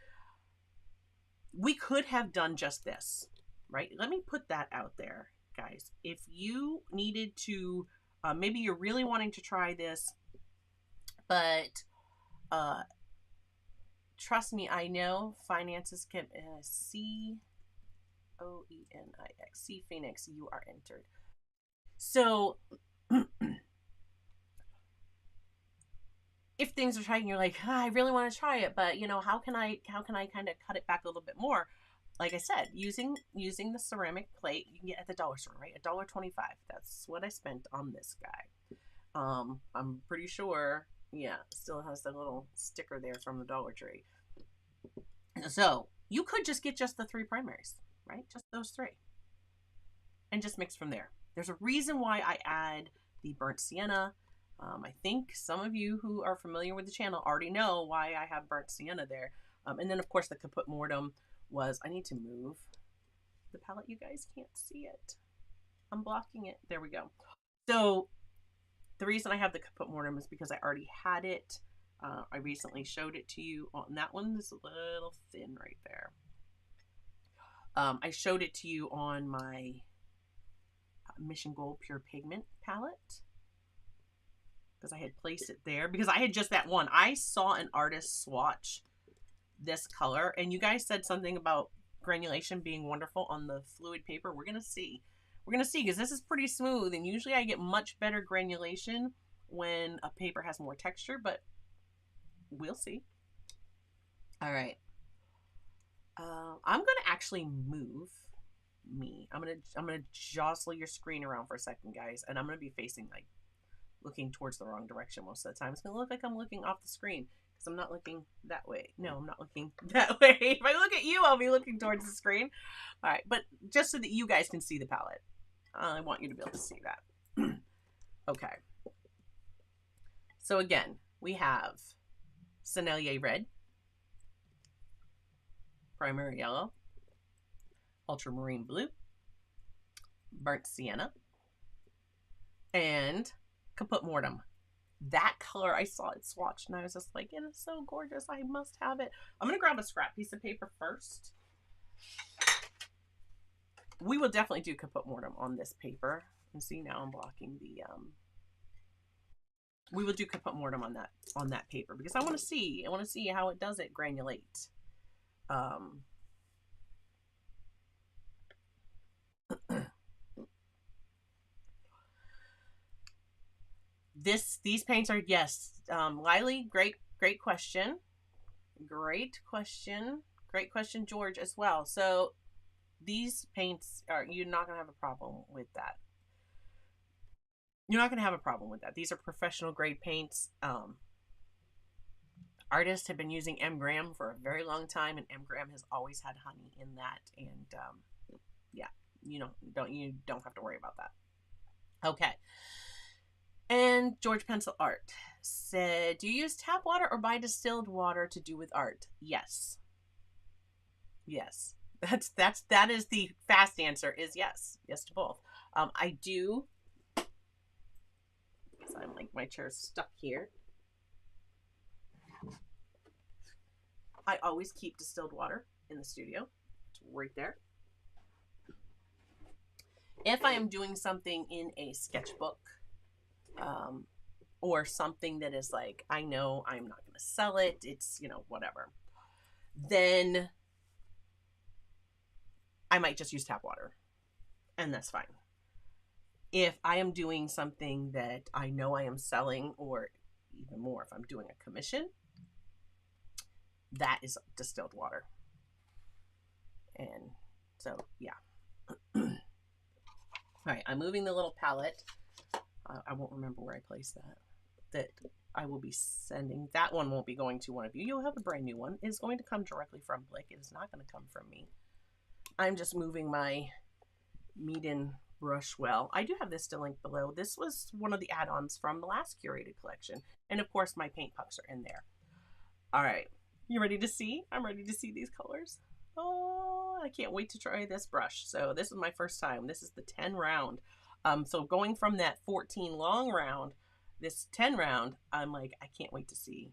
S1: we could have done just this, right? Let me put that out there, guys. If you needed to, maybe you're really wanting to try this, but trust me, I know finances can, C-O-E-N-I-X, C Phoenix, you are entered. So if things are trying, you're like, I really want to try it, but you know, how can I kind of cut it back a little bit more? Like I said, using the ceramic plate you can get at the dollar store, right? $1.25. That's what I spent on this guy. I'm pretty sure, yeah, it still has the little sticker there from the Dollar Tree. So you could just get just the 3 primaries, right? Just those 3, and just mix from there. There's a reason why I add the burnt sienna. I think some of you who are familiar with the channel already know why I have burnt sienna there. And then of course the caput mortem was, I need to move the palette. You guys can't see it. I'm blocking it. There we go. So the reason I have the caput mortem is because I already had it. I recently showed it to you on that one. Is a little thin right there. I showed it to you on my Mission Gold Pure Pigment palette, because I had placed it there because I had just that one. I saw an artist swatch this color, and you guys said something about granulation being wonderful on the fluid paper. We're gonna see. We're gonna see, because this is pretty smooth, and usually I get much better granulation when a paper has more texture, but we'll see. All right. I'm gonna actually move me. I'm gonna jostle your screen around for a second, guys, and I'm gonna be facing, like, looking towards the wrong direction most of the time. It's gonna look like I'm looking off the screen because I'm not looking that way. No, I'm not looking that way. If I look at you, I'll be looking towards the screen. All right, but just so that you guys can see the palette, I want you to be able to see that. Okay. So again, we have Sennelier red, primary yellow, ultramarine blue, burnt sienna, and caput mortem. That color, I saw it swatched and I was just like, it is so gorgeous, I must have it. I'm gonna grab a scrap piece of paper first. We will definitely do caput mortem on this paper. And see, now I'm blocking the we will do caput mortem on that paper, because I want to see how it does it granulate. These paints are, yes, Lily, great question. Great question, George, as well. So these paints are, you're not gonna have a problem with that. You're not gonna have a problem with that. These are professional grade paints. Artists have been using M. Graham for a very long time, and M. Graham has always had honey in that. And yeah, you don't have to worry about that. Okay. And George Pencil Art said, do you use tap water or buy distilled water to do with art? Yes. Yes. That is the fast answer, is yes. Yes to both. I do. So I'm like, my chair's stuck here. I always keep distilled water in the studio. It's right there. If I am doing something in a sketchbook, or something that is like, I know I'm not going to sell it, it's, whatever, then I might just use tap water, and that's fine. If I am doing something that I know I am selling, or even more, if I'm doing a commission, that is distilled water. And so, yeah. All right, I'm moving the little palette. I won't remember where I placed that I will be sending. That one won't be going to one of you. You'll have a brand new one. It's going to come directly from Blick. It is not going to come from me. I'm just moving my Meeden brush well. I do have this still linked below. This was one of the add-ons from the last curated collection. And of course, my paint pucks are in there. All right. You ready to see? I'm ready to see these colors. Oh, I can't wait to try this brush. So this is my first time. This is the 10 round. So going from that 14 long round, this 10 round, I'm like, I can't wait to see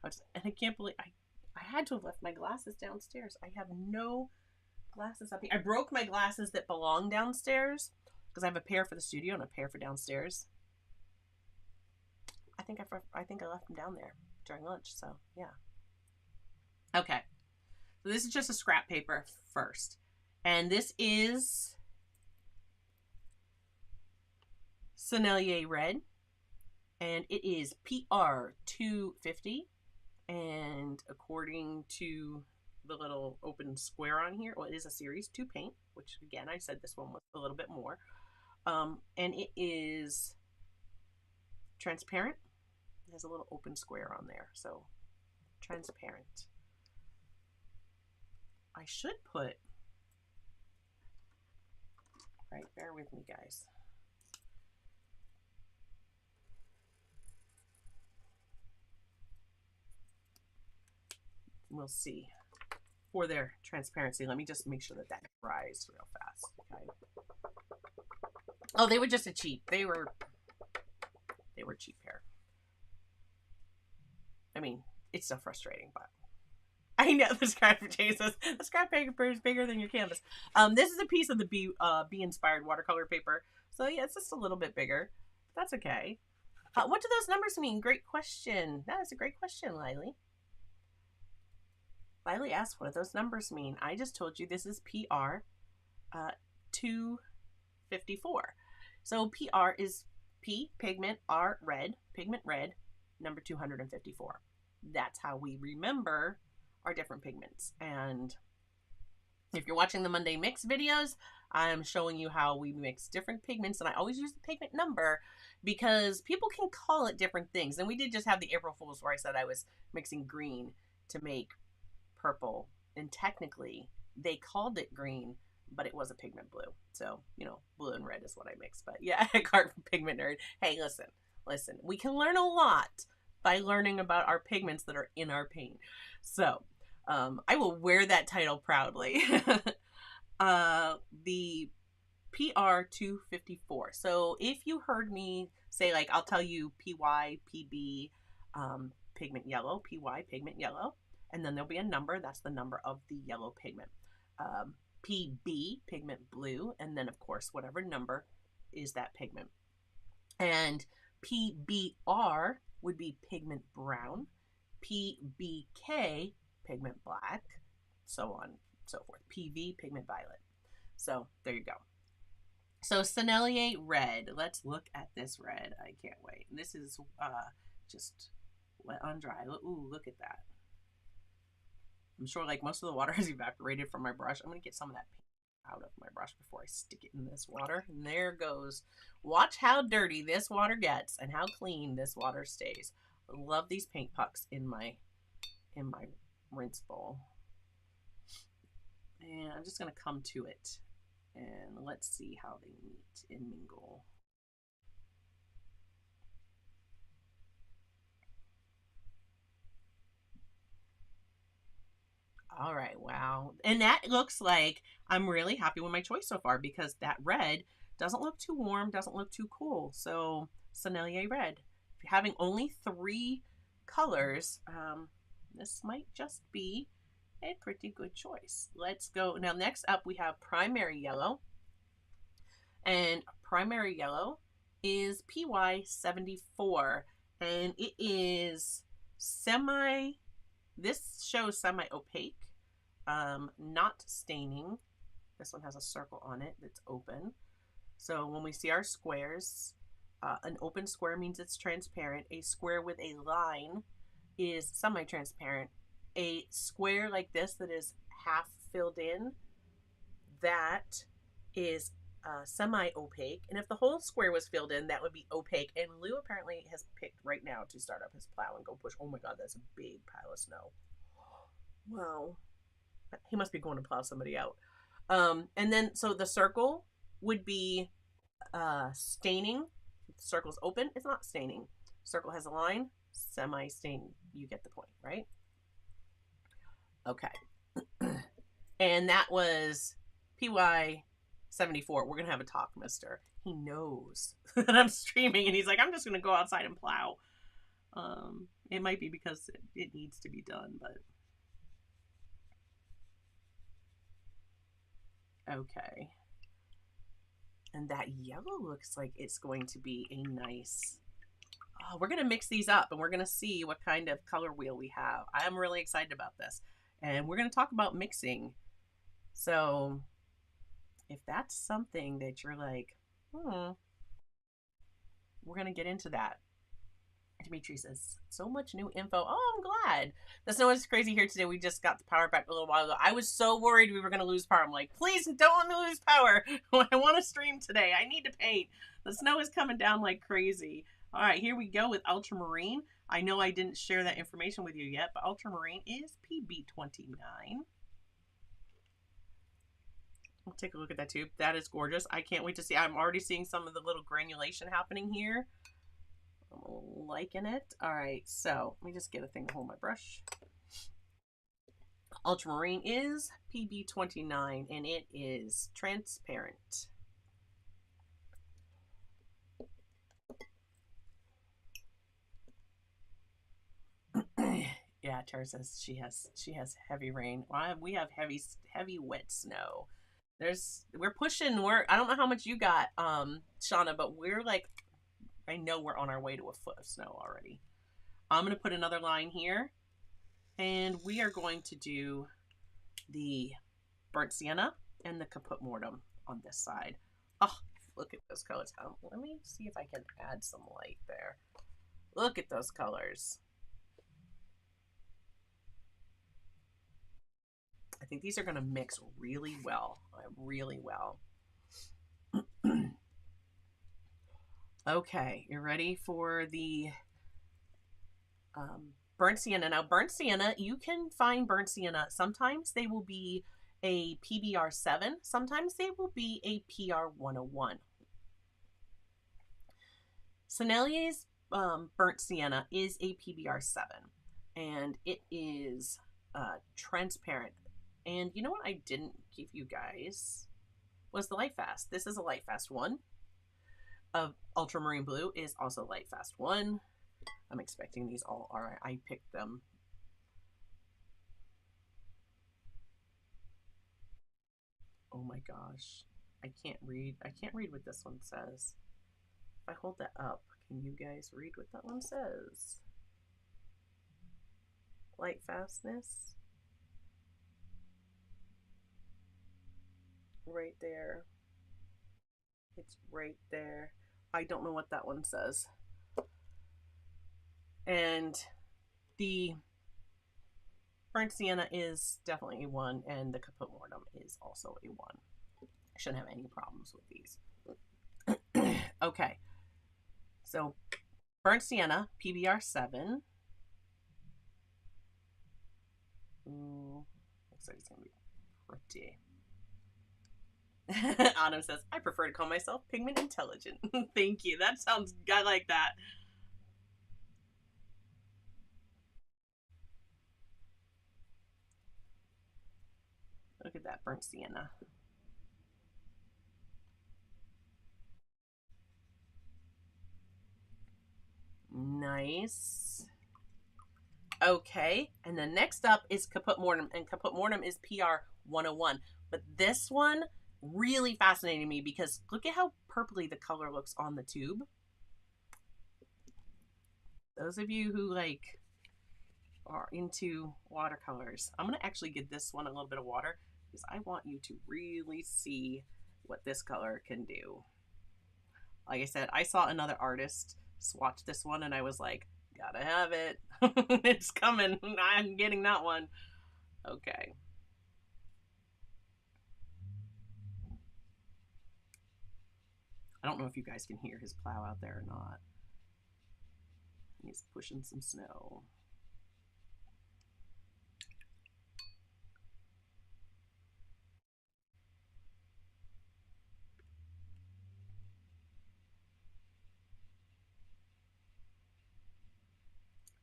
S1: And I can't believe I had to have left my glasses downstairs. I have no glasses up here. I broke my glasses that belong downstairs because I have a pair for the studio and a pair for downstairs. I think I left them down there during lunch. So yeah. Okay. So this is just a scrap paper first, and this is Sennelier Red, and it is PR 250. And according to the little open square on here, well, it is a series 2 paint, which again, I said this one was a little bit more. And it is transparent. It has a little open square on there, so transparent. I should put, right, bear with me, guys. We'll see. For their transparency, let me just make sure that that dries real fast. Okay. Oh, they were just a cheap. They were cheap pair. I mean, it's still frustrating, but I know the scrap paper is bigger than your canvas. This is a piece of the bee inspired watercolor paper. So yeah, it's just a little bit bigger. That's okay. What do those numbers mean? Great question. That is a great question, Lily. Lily asked, what do those numbers mean? I just told you this is PR 254. So PR is P, pigment, R, red, pigment red, number 254. That's how we remember our different pigments. And if you're watching the Monday Mix videos, I'm showing you how we mix different pigments, and I always use the pigment number because people can call it different things. And we did just have the April Fools where I said I was mixing green to make purple, and technically they called it green, but it was a pigment blue. So, you know, blue and red is what I mix. But yeah, Card Pigment Nerd. Hey, listen, we can learn a lot by learning about our pigments that are in our paint. So I will wear that title proudly. The PR 254. So if you heard me say, like, I'll tell you PY, PB, pigment yellow, PY, pigment yellow, and then there'll be a number. That's the number of the yellow pigment. PB, pigment blue, and then of course whatever number is that pigment. And PBR would be pigment brown, PBK pigment black, so on and so forth. PV pigment violet. So there you go. So Sennelier Red. Let's look at this red. I can't wait. This is just wet on dry. Ooh, look at that. I'm sure like most of the water has evaporated from my brush. I'm going to get some of that paint out of my brush before I stick it in this water. And there goes. Watch how dirty this water gets and how clean this water stays. I love these paint pucks in my rinse bowl. And I'm just going to come to it and let's see how they meet and mingle. All right, wow. And that looks like I'm really happy with my choice so far because that red doesn't look too warm, doesn't look too cool. So Sennelier Red. If you're having only 3 colors, this might just be a pretty good choice. Let's go. Now next up we have Primary Yellow. And Primary Yellow is PY 74. And it is this shows semi-opaque, not staining. This one has a circle on it that's open. So when we see our squares, an open square means it's transparent. A square with a line is semi-transparent. A square like this that is half filled in, that is semi-opaque. And if the whole square was filled in, that would be opaque. And Lou apparently has picked right now to start up his plow and go push. Oh my God, that's a big pile of snow. Wow. He must be going to plow somebody out. And then, so the circle would be staining. If the circle's open, it's not staining. Circle has a line, semi-staining. You get the point, right? Okay. And that was PY 74. We're gonna have a talk, mister. He knows that I'm streaming and he's like, I'm just gonna go outside and plow. It might be because it needs to be done, but okay. And that yellow looks like it's going to be a nice... Oh, we're going to mix these up and we're going to see what kind of color wheel we have. I'm really excited about this. And we're going to talk about mixing. So if that's something that you're like, we're going to get into that. Dimitri says, so much new info. Oh, I'm glad. The snow is crazy here today. We just got the power back a little while ago. I was so worried we were going to lose power. I'm like, please don't let me lose power. I want to stream today. I need to paint. The snow is coming down like crazy. All right, here we go with ultramarine. I know I didn't share that information with you yet, but ultramarine is PB29. We'll take a look at that tube. That is gorgeous. I can't wait to see. I'm already seeing some of the little granulation happening here. I'm liking it. All right, so let me just get a thing to hold my brush. Ultramarine is PB29 and it is transparent. Yeah, Tara says she has heavy rain. We have heavy wet snow. We're pushing. I don't know how much you got, Shauna, but we're like, I know we're on our way to a foot of snow already. I'm gonna put another line here, and we are going to do the burnt sienna and the caput mortem on this side. Oh, look at those colors. Let me see if I can add some light there. Look at those colors. I think these are going to mix really well. Really well. Okay, you're ready for the burnt sienna. Now, burnt sienna, you can find burnt sienna. Sometimes they will be a PBR7. Sometimes they will be a PR101. Sennelier's burnt sienna is a PBR7. And it is transparent. And you know what I didn't give you guys was the light fast. This is a light fast one. Ultramarine blue is also light fast one. I'm expecting these all are. I picked them. Oh my gosh. I can't read what this one says. If I hold that up, can you guys read what that one says? Light fastness. Right there. It's right there. I don't know what that one says. And the burnt sienna is definitely a 1, and the caput mortem is also a 1. I shouldn't have any problems with these. Okay. So burnt sienna, PBR7. Looks like it's gonna be pretty. Autumn says, I prefer to call myself pigment intelligent. Thank you. That sounds, I like that. Look at that burnt sienna. Nice. Okay, and then next up is caput mortem, and caput mortem is PR101. But this one really fascinated me because look at how purpley the color looks on the tube. Those of you who like are into watercolors, I'm gonna actually give this one a little bit of water because I want you to really see what this color can do. Like I said, I saw another artist swatch this one and I was like, gotta have it. It's coming. I'm getting that one. Okay. I don't know if you guys can hear his plow out there or not. He's pushing some snow.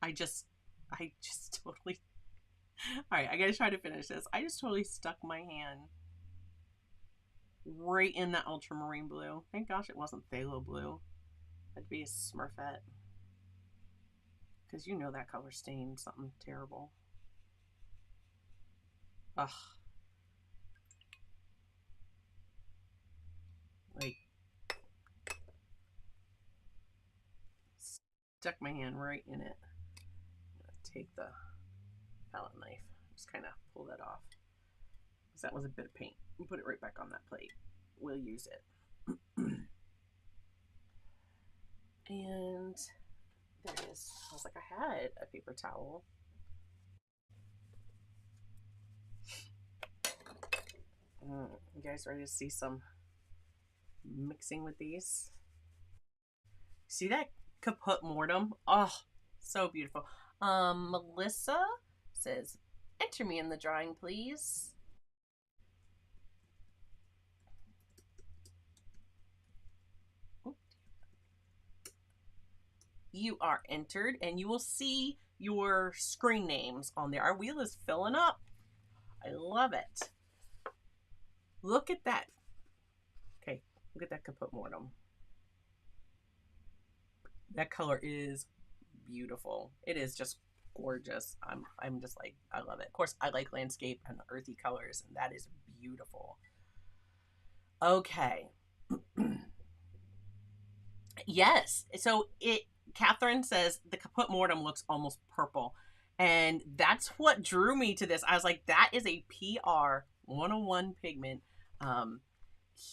S1: I just totally... All right, I gotta try to finish this. I just totally stuck my hand right in that ultramarine blue. Thank gosh it wasn't phthalo blue. That'd be a smurfette. because you know that color stained something terrible. Ugh. Like, stuck my hand right in it. I'm gonna take the palette knife, just kind of pull that off, because that was a bit of paint. We'll put it right back on that plate. We'll use it. And there it is. I was like, I had a paper towel. You guys ready to see some mixing with these? See that caput mortem? Oh, so beautiful. Melissa says, enter me in the drawing, please. You are entered, and you will see your screen names on there. Our wheel is filling up. I love it. Look at that. Okay, look at that caput mortem. That color is beautiful. It is just gorgeous. I'm just like, I love it. Of course, I like landscape and earthy colors, and that is beautiful. Okay. Yes. So Catherine says the caput mortem looks almost purple. And that's what drew me to this. I was like, that is a PR 101 pigment.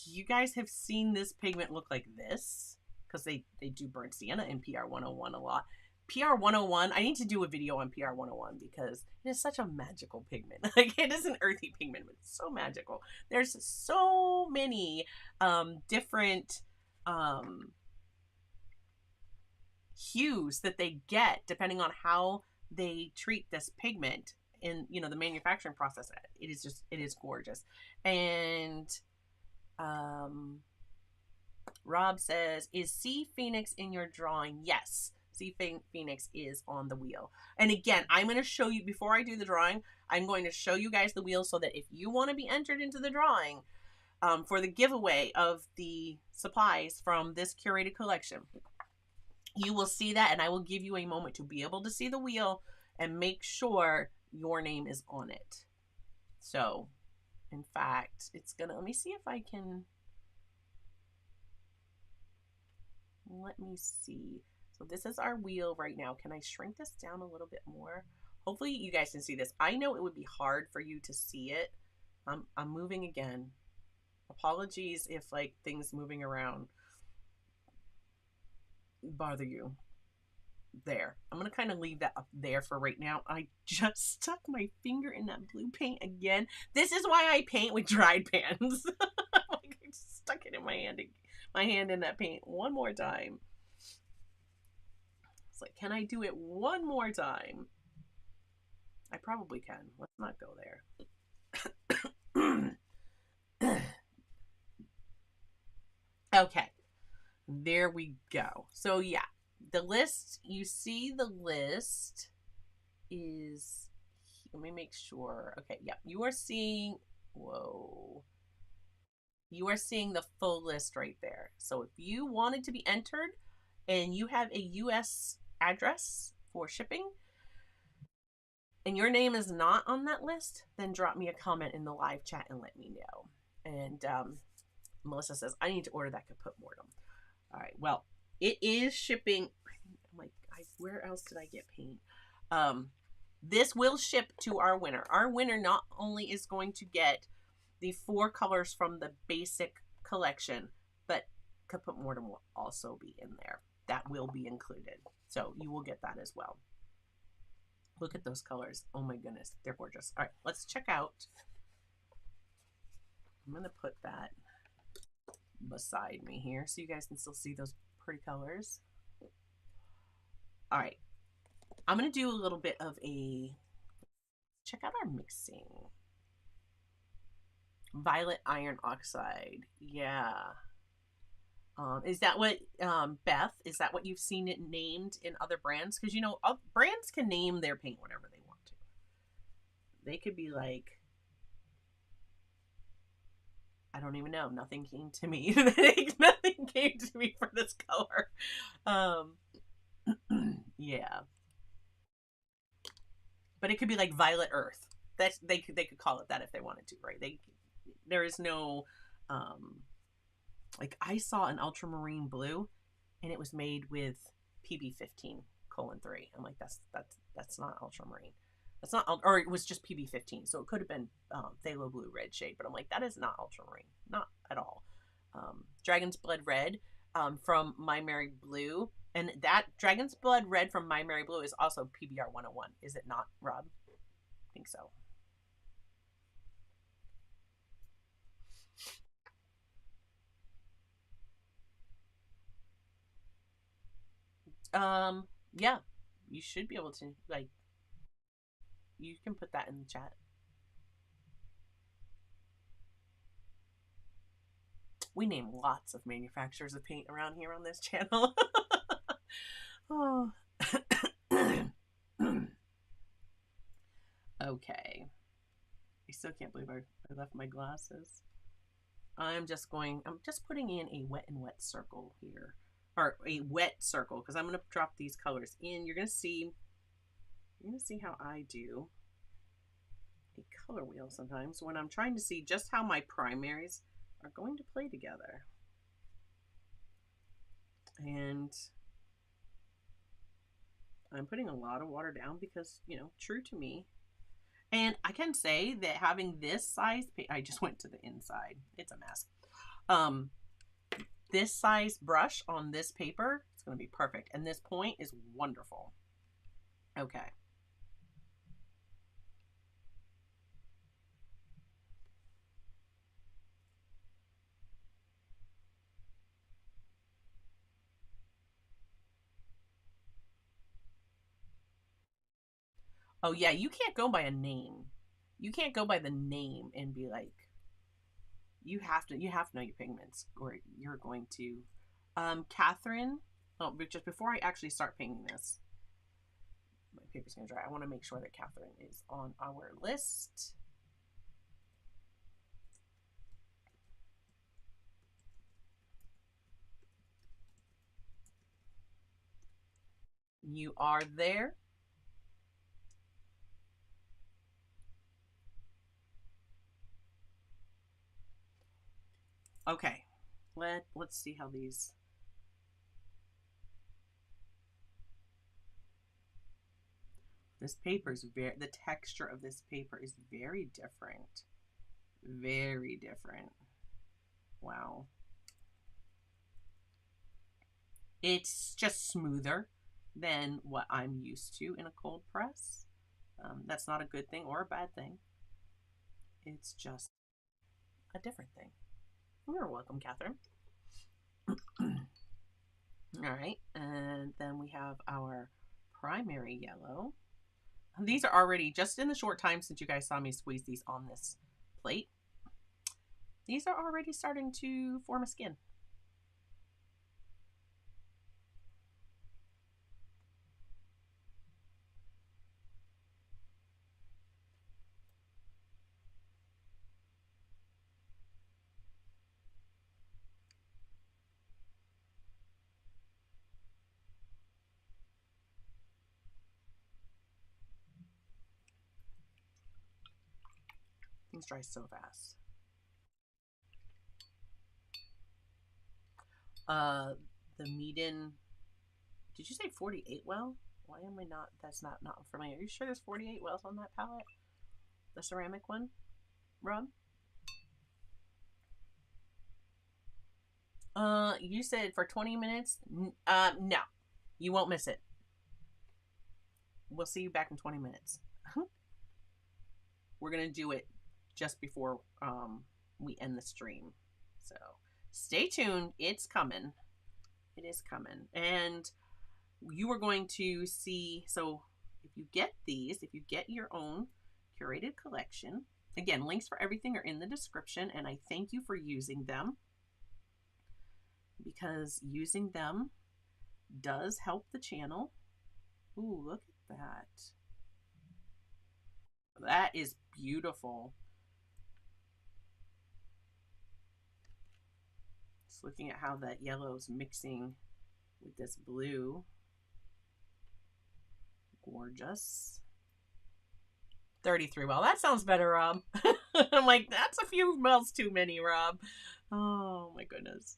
S1: You guys have seen this pigment look like this, because they do burnt sienna in PR 101 a lot. PR 101, I need to do a video on PR 101 because it is such a magical pigment. Like, it is an earthy pigment, but it's so magical. There's so many different hues that they get depending on how they treat this pigment in, you know, the manufacturing process. It is gorgeous. And Rob says, is Sea Phoenix in your drawing? Yes, Sea Phoenix is on the wheel. And again, I'm going to show you, before I do the drawing, I'm going to show you guys the wheel so that if you want to be entered into the drawing for the giveaway of the supplies from this curated collection, you will see that, and I will give you a moment to be able to see the wheel and make sure your name is on it. So, in fact, it's gonna, let me see if I can, let me see. So this is our wheel right now. Can I shrink this down a little bit more? Hopefully you guys can see this. I know it would be hard for you to see it. I'm moving again. Apologies if like things moving around bother you. There, I'm gonna kind of leave that up there for right now. I just stuck my finger in that blue paint again. This is why I paint with dried pans. Like, I just stuck it in my hand in that paint one more time. It's like, can I do it one more time? I probably can. Let's not go there. Okay, there we go. So yeah, the list, you see the list is, let me make sure. Okay, yeah, you are seeing, whoa. You are seeing the full list right there. So if you wanted to be entered and you have a US address for shipping and your name is not on that list, then drop me a comment in the live chat and let me know. And Melissa says, I need to order that caput mortem. All right, well, it is shipping. I'm like, where else did I get paint? This will ship to our winner. Our winner not only is going to get the 4 colors from the basic collection, but caput mortem will also be in there. That will be included. So you will get that as well. Look at those colors. Oh my goodness, they're gorgeous. All right, let's check out. I'm going to put that beside me here so you guys can still see those pretty colors. All right, I'm going to do a little bit of a, check out our mixing. Violet iron oxide. Yeah. Is that what, Beth, is that what you've seen it named in other brands? Because, you know, brands can name their paint whatever they want to. They could be like, I don't even know. Nothing came to me. Nothing came to me for this color. Yeah. but it could be like violet earth. That's they could call it that if they wanted to, right? There is no like I saw an ultramarine blue and it was made with PB15:3. I'm like, that's not ultramarine. That's not, or it was just PB15. So it could have been phthalo blue red shade, but I'm like, that is not ultramarine, not at all. Dragon's Blood Red from My Merry Blue, and that Dragon's Blood Red from My Merry Blue is also PBR 101. Is it not, Rob? I think so. Yeah, you should be able to, like, you can put that in the chat. We name lots of manufacturers of paint around here on this channel. Oh. Okay. I still can't believe I left my glasses. I'm just putting in a wet and wet circle here. Or a wet circle, because I'm going to drop these colors in. You're going to see how I do a color wheel sometimes when I'm trying to see just how my primaries are going to play together. And I'm putting a lot of water down because, you know, true to me. And I can say that having this size, I just went to the inside. It's a mess. This size brush on this paper, it's going to be perfect. And this point is wonderful. Okay. Oh yeah, you can't go by a name. You can't go by the name and be like, you have to know your pigments, or you're going to. Catherine, oh, but just before I actually start painting this, my paper's gonna dry. I want to make sure that Catherine is on our list. You are there. Okay, let's see how these. This paper is the texture of this paper is very different. Very different. Wow. It's just smoother than what I'm used to in a cold press. That's not a good thing or a bad thing. It's just a different thing. You're welcome, Catherine. All right, and then we have our primary yellow. These are already, just in the short time since you guys saw me squeeze these on this plate, these are already starting to form a skin. Things dry so fast. The Meeden, did you say 48 well? Why am I not, that's not familiar. Are you sure there's 48 wells on that palette? The ceramic one, Rob? You said for 20 minutes? No, you won't miss it. We'll see you back in 20 minutes. We're going to do it just before we end the stream. So stay tuned. It's coming. It is coming. And you are going to see, so if you get these, if you get your own curated collection, again, links for everything are in the description, and I thank you for using them, because using them does help the channel. Ooh, look at that. That is beautiful. Just looking at how that yellow is mixing with this blue. Gorgeous. 33 well. That sounds better, Rob. I'm like, that's a few wells too many, Rob. Oh my goodness.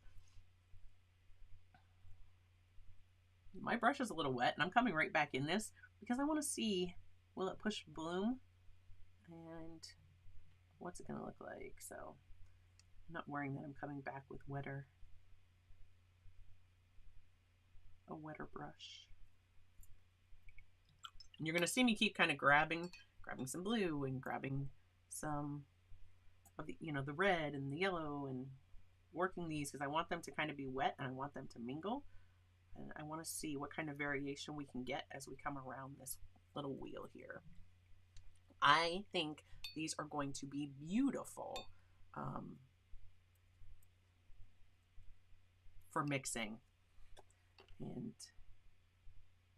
S1: My brush is a little wet, and I'm coming right back in this because I want to see, will it push bloom? And what's it going to look like? So I'm not worrying that I'm coming back with a wetter brush. And you're going to see me keep kind of grabbing some blue and grabbing some of the, the red and the yellow, and working these because I want them to kind of be wet and I want them to mingle. And I want to see what kind of variation we can get as we come around this little wheel here. I think these are going to be beautiful for mixing. And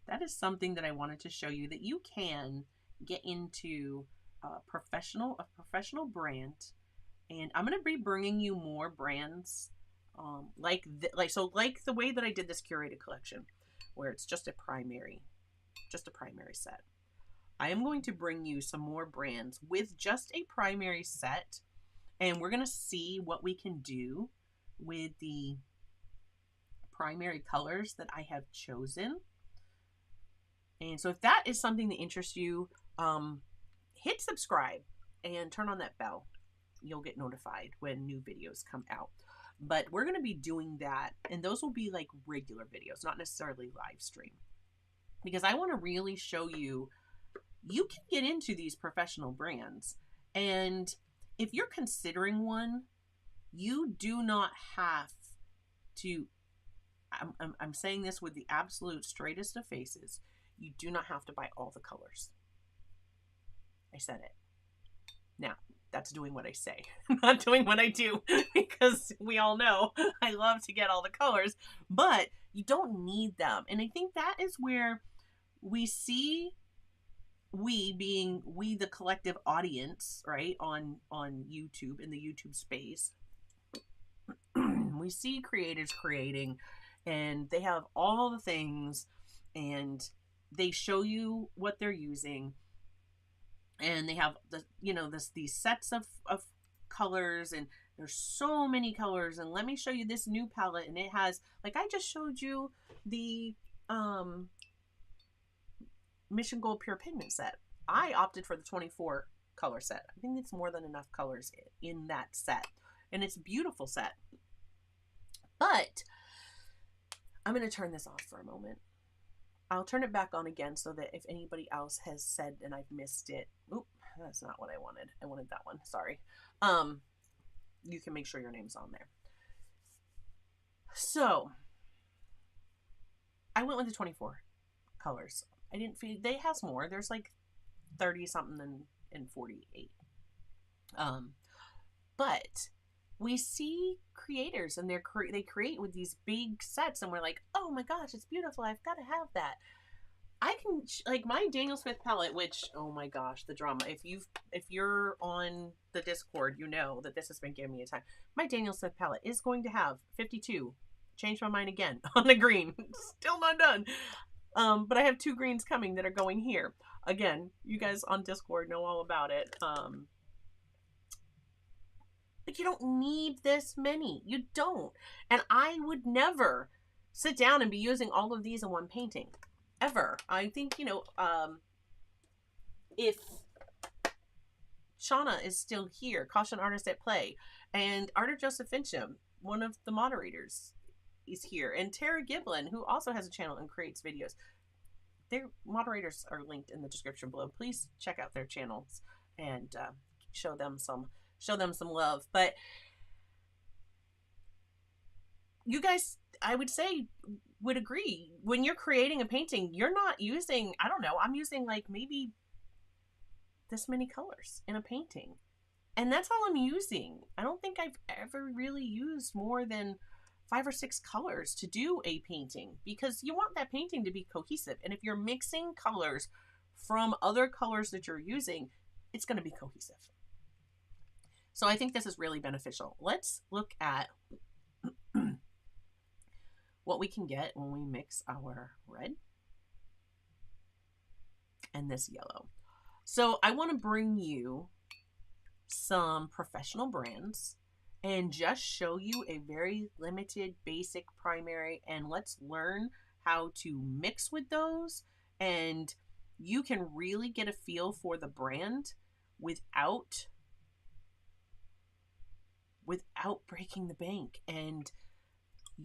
S1: that is something that I wanted to show you, that you can get into a professional brand. And I'm going to be bringing you more brands like the way that I did this curated collection, where it's just a primary set. I am going to bring you some more brands with just a primary set, and we're going to see what we can do with the primary colors that I have chosen. And so if that is something that interests you, hit subscribe and turn on that bell. You'll get notified when new videos come out. But we're going to be doing that, and those will be like regular videos, not necessarily live stream, because I want to really show you can get into these professional brands. And if you're considering one, you do not have to, I'm saying this with the absolute straightest of faces, you do not have to buy all the colors. I said it. Now, that's doing what I say, not doing what I do, because we all know I love to get all the colors, but you don't need them. And I think that is where we see, we the collective audience, right, on YouTube, in the YouTube space, we see creators creating, and they have all the things, and they show you what they're using. And they have these sets of colors, and there's so many colors. And let me show you this new palette, and it has, like I just showed you, the Mission Gold Pure Pigment set. I opted for the 24 color set. I think it's more than enough colors in that set, and it's a beautiful set. But I'm going to turn this off for a moment. I'll turn it back on again so that if anybody else has said and I've missed it, oop, that's not what I wanted. I wanted that one. Sorry. You can make sure your name's on there. So I went with the 24 colors. I didn't feel they has more. There's like 30 something and 48. But we see creators, and they create with these big sets, and we're like, oh my gosh, it's beautiful, I've got to have that. I can, like, my Daniel Smith palette, which, oh my gosh, the drama. If you're on the Discord, you know that this has been giving me a time. My Daniel Smith palette is going to have 52. Changed my mind again on the green. Still not done. But I have 2 greens coming that are going here. Again, you guys on Discord know all about it. But you don't need this many. You don't. And I would never sit down and be using all of these in one painting. Ever. I think, if Shauna is still here, Caution Artist at Play, and Arter Joseph Fincham, one of the moderators, is here, and Tara Giblin, who also has a channel and creates videos. Their moderators are linked in the description below. Please check out their channels and show them some love. But you guys, I would say, would agree, when you're creating a painting, you're not using, I don't know, I'm using like maybe this many colors in a painting, and that's all I'm using. I don't think I've ever really used more than 5 or 6 colors to do a painting, because you want that painting to be cohesive. And if you're mixing colors from other colors that you're using, it's going to be cohesive. So I think this is really beneficial. Let's look at what we can get when we mix our red and this yellow. So I want to bring you some professional brands and just show you a very limited basic primary, and let's learn how to mix with those, and you can really get a feel for the brand without breaking the bank. And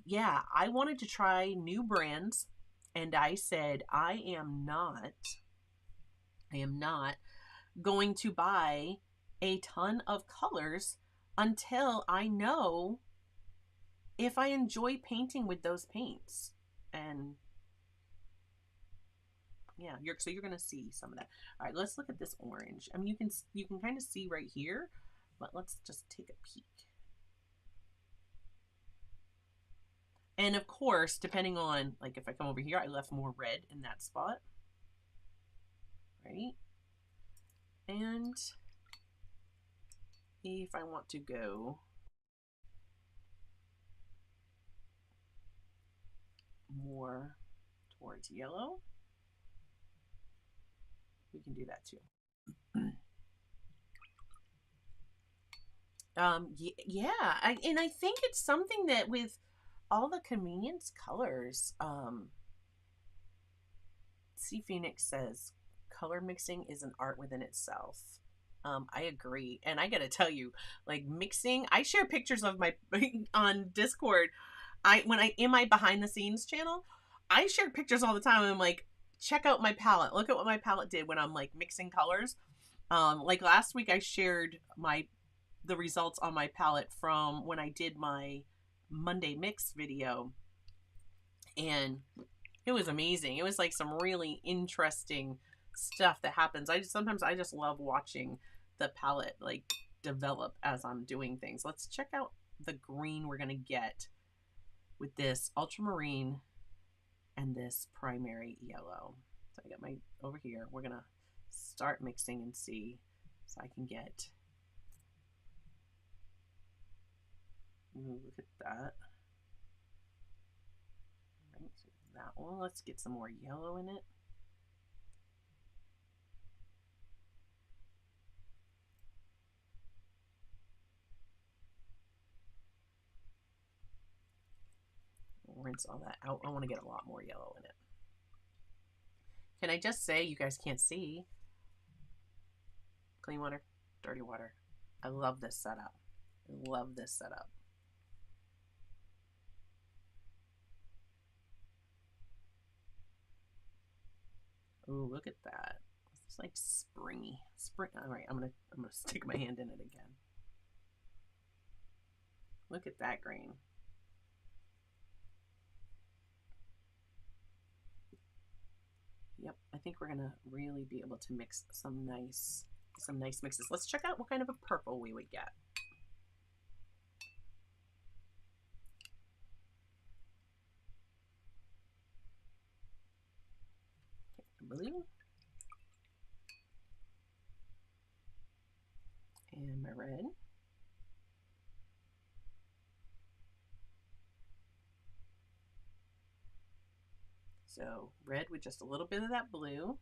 S1: yeah, I wanted to try new brands, and I said I am not going to buy a ton of colors until I know if I enjoy painting with those paints. And yeah, you're gonna see some of that. All right, let's look at this orange. I mean, you can kind of see right here, but let's just take a peek. And of course, depending on, like, if I come over here, I left more red in that spot, right? And if I want to go more towards yellow, we can do that too. Yeah, and I think it's something that with all the convenience colors, C Phoenix says color mixing is an art within itself. I agree, and I gotta tell you, like, mixing, I share pictures of my on Discord. When I in my behind the scenes channel, I share pictures all the time, and I'm like, check out my palette, look at what my palette did when I'm like mixing colors. Like last week I shared the results on my palette from when I did my Monday mix video, and it was amazing. It was like some really interesting stuff that happens. Sometimes I just love watching the palette like develop as I'm doing things. Let's check out the green we're gonna get with this ultramarine and this primary yellow. So I got my over here. We're gonna start mixing and see, so I can get. Ooh, look at that. All right, so that one. Let's get some more yellow in it. Rinse all that out. I want to get a lot more yellow in it. Can I just say, you guys can't see. Clean water, dirty water. I love this setup. I love this setup. Ooh, look at that. It's like springy. All right, I'm gonna stick my hand in it again. Look at that green. Yep, I think we're gonna really be able to mix some nice mixes. Let's check out what kind of a purple we would get. Blue and my red. So red with just a little bit of that blue.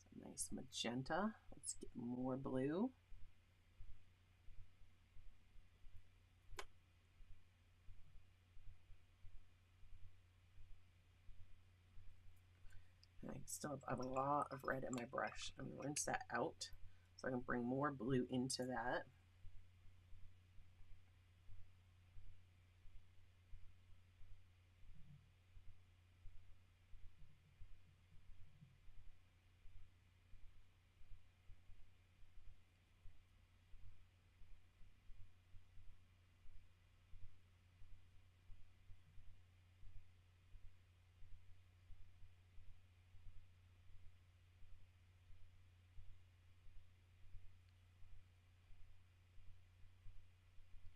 S1: Some nice magenta. Let's get more blue. I still have a lot of red in my brush. I'm going to rinse that out so I can bring more blue into that.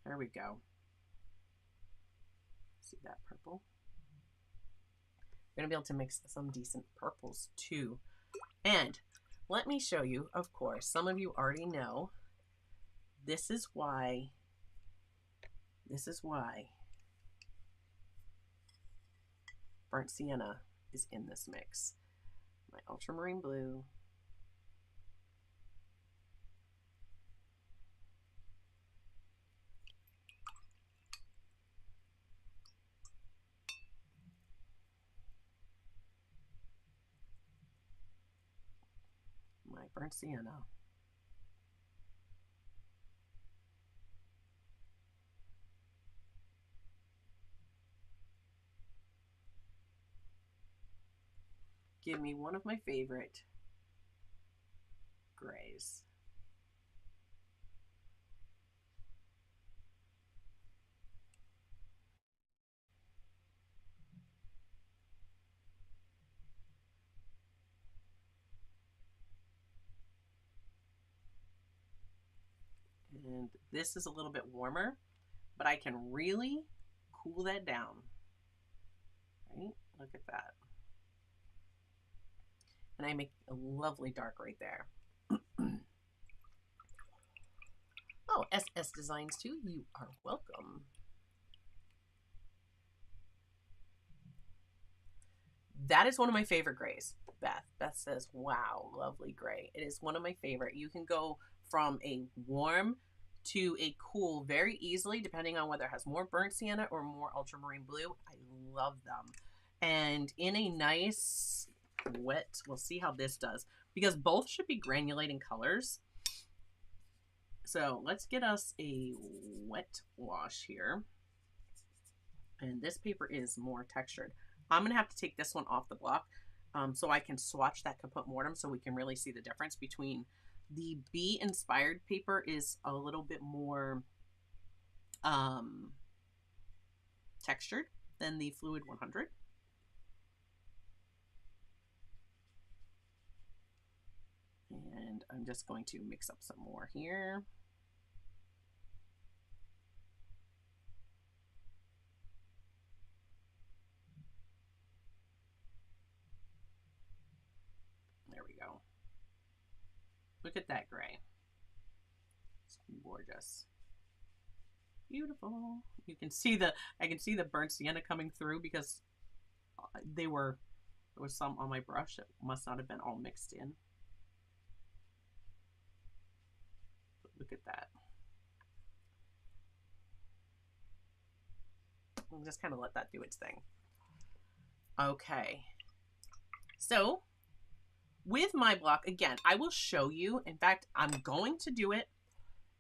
S1: There we go. See that purple? We're going to be able to mix some decent purples too. And let me show you, of course, some of you already know, this is why burnt sienna is in this mix. My ultramarine blue. My burnt sienna. Give me one of my favorite grays. And this is a little bit warmer, but I can really cool that down. Right? Look at that. And I make a lovely dark right there. Oh, SS Designs too, you are welcome. That is one of my favorite grays, Beth. Beth says, wow, lovely gray. It is one of my favorite. You can go from a warm to a cool very easily, depending on whether it has more burnt sienna or more ultramarine blue. I love them. And in a nice wet, we'll see how this does, because both should be granulating colors. So let's get us a wet wash here. And this paper is more textured. I'm going to have to take this one off the block so I can swatch that kaput mortem so we can really see the difference between the bee inspired paper is a little bit more textured than the fluid 100. And I'm just going to mix up some more here. There we go. Look at that gray. It's gorgeous. Beautiful. You can see I can see the burnt sienna coming through because there was some on my brush. It must not have been all mixed in. But look at that. We'll just kind of let that do its thing. Okay. So with my block, again, I will show you. In fact, I'm going to do it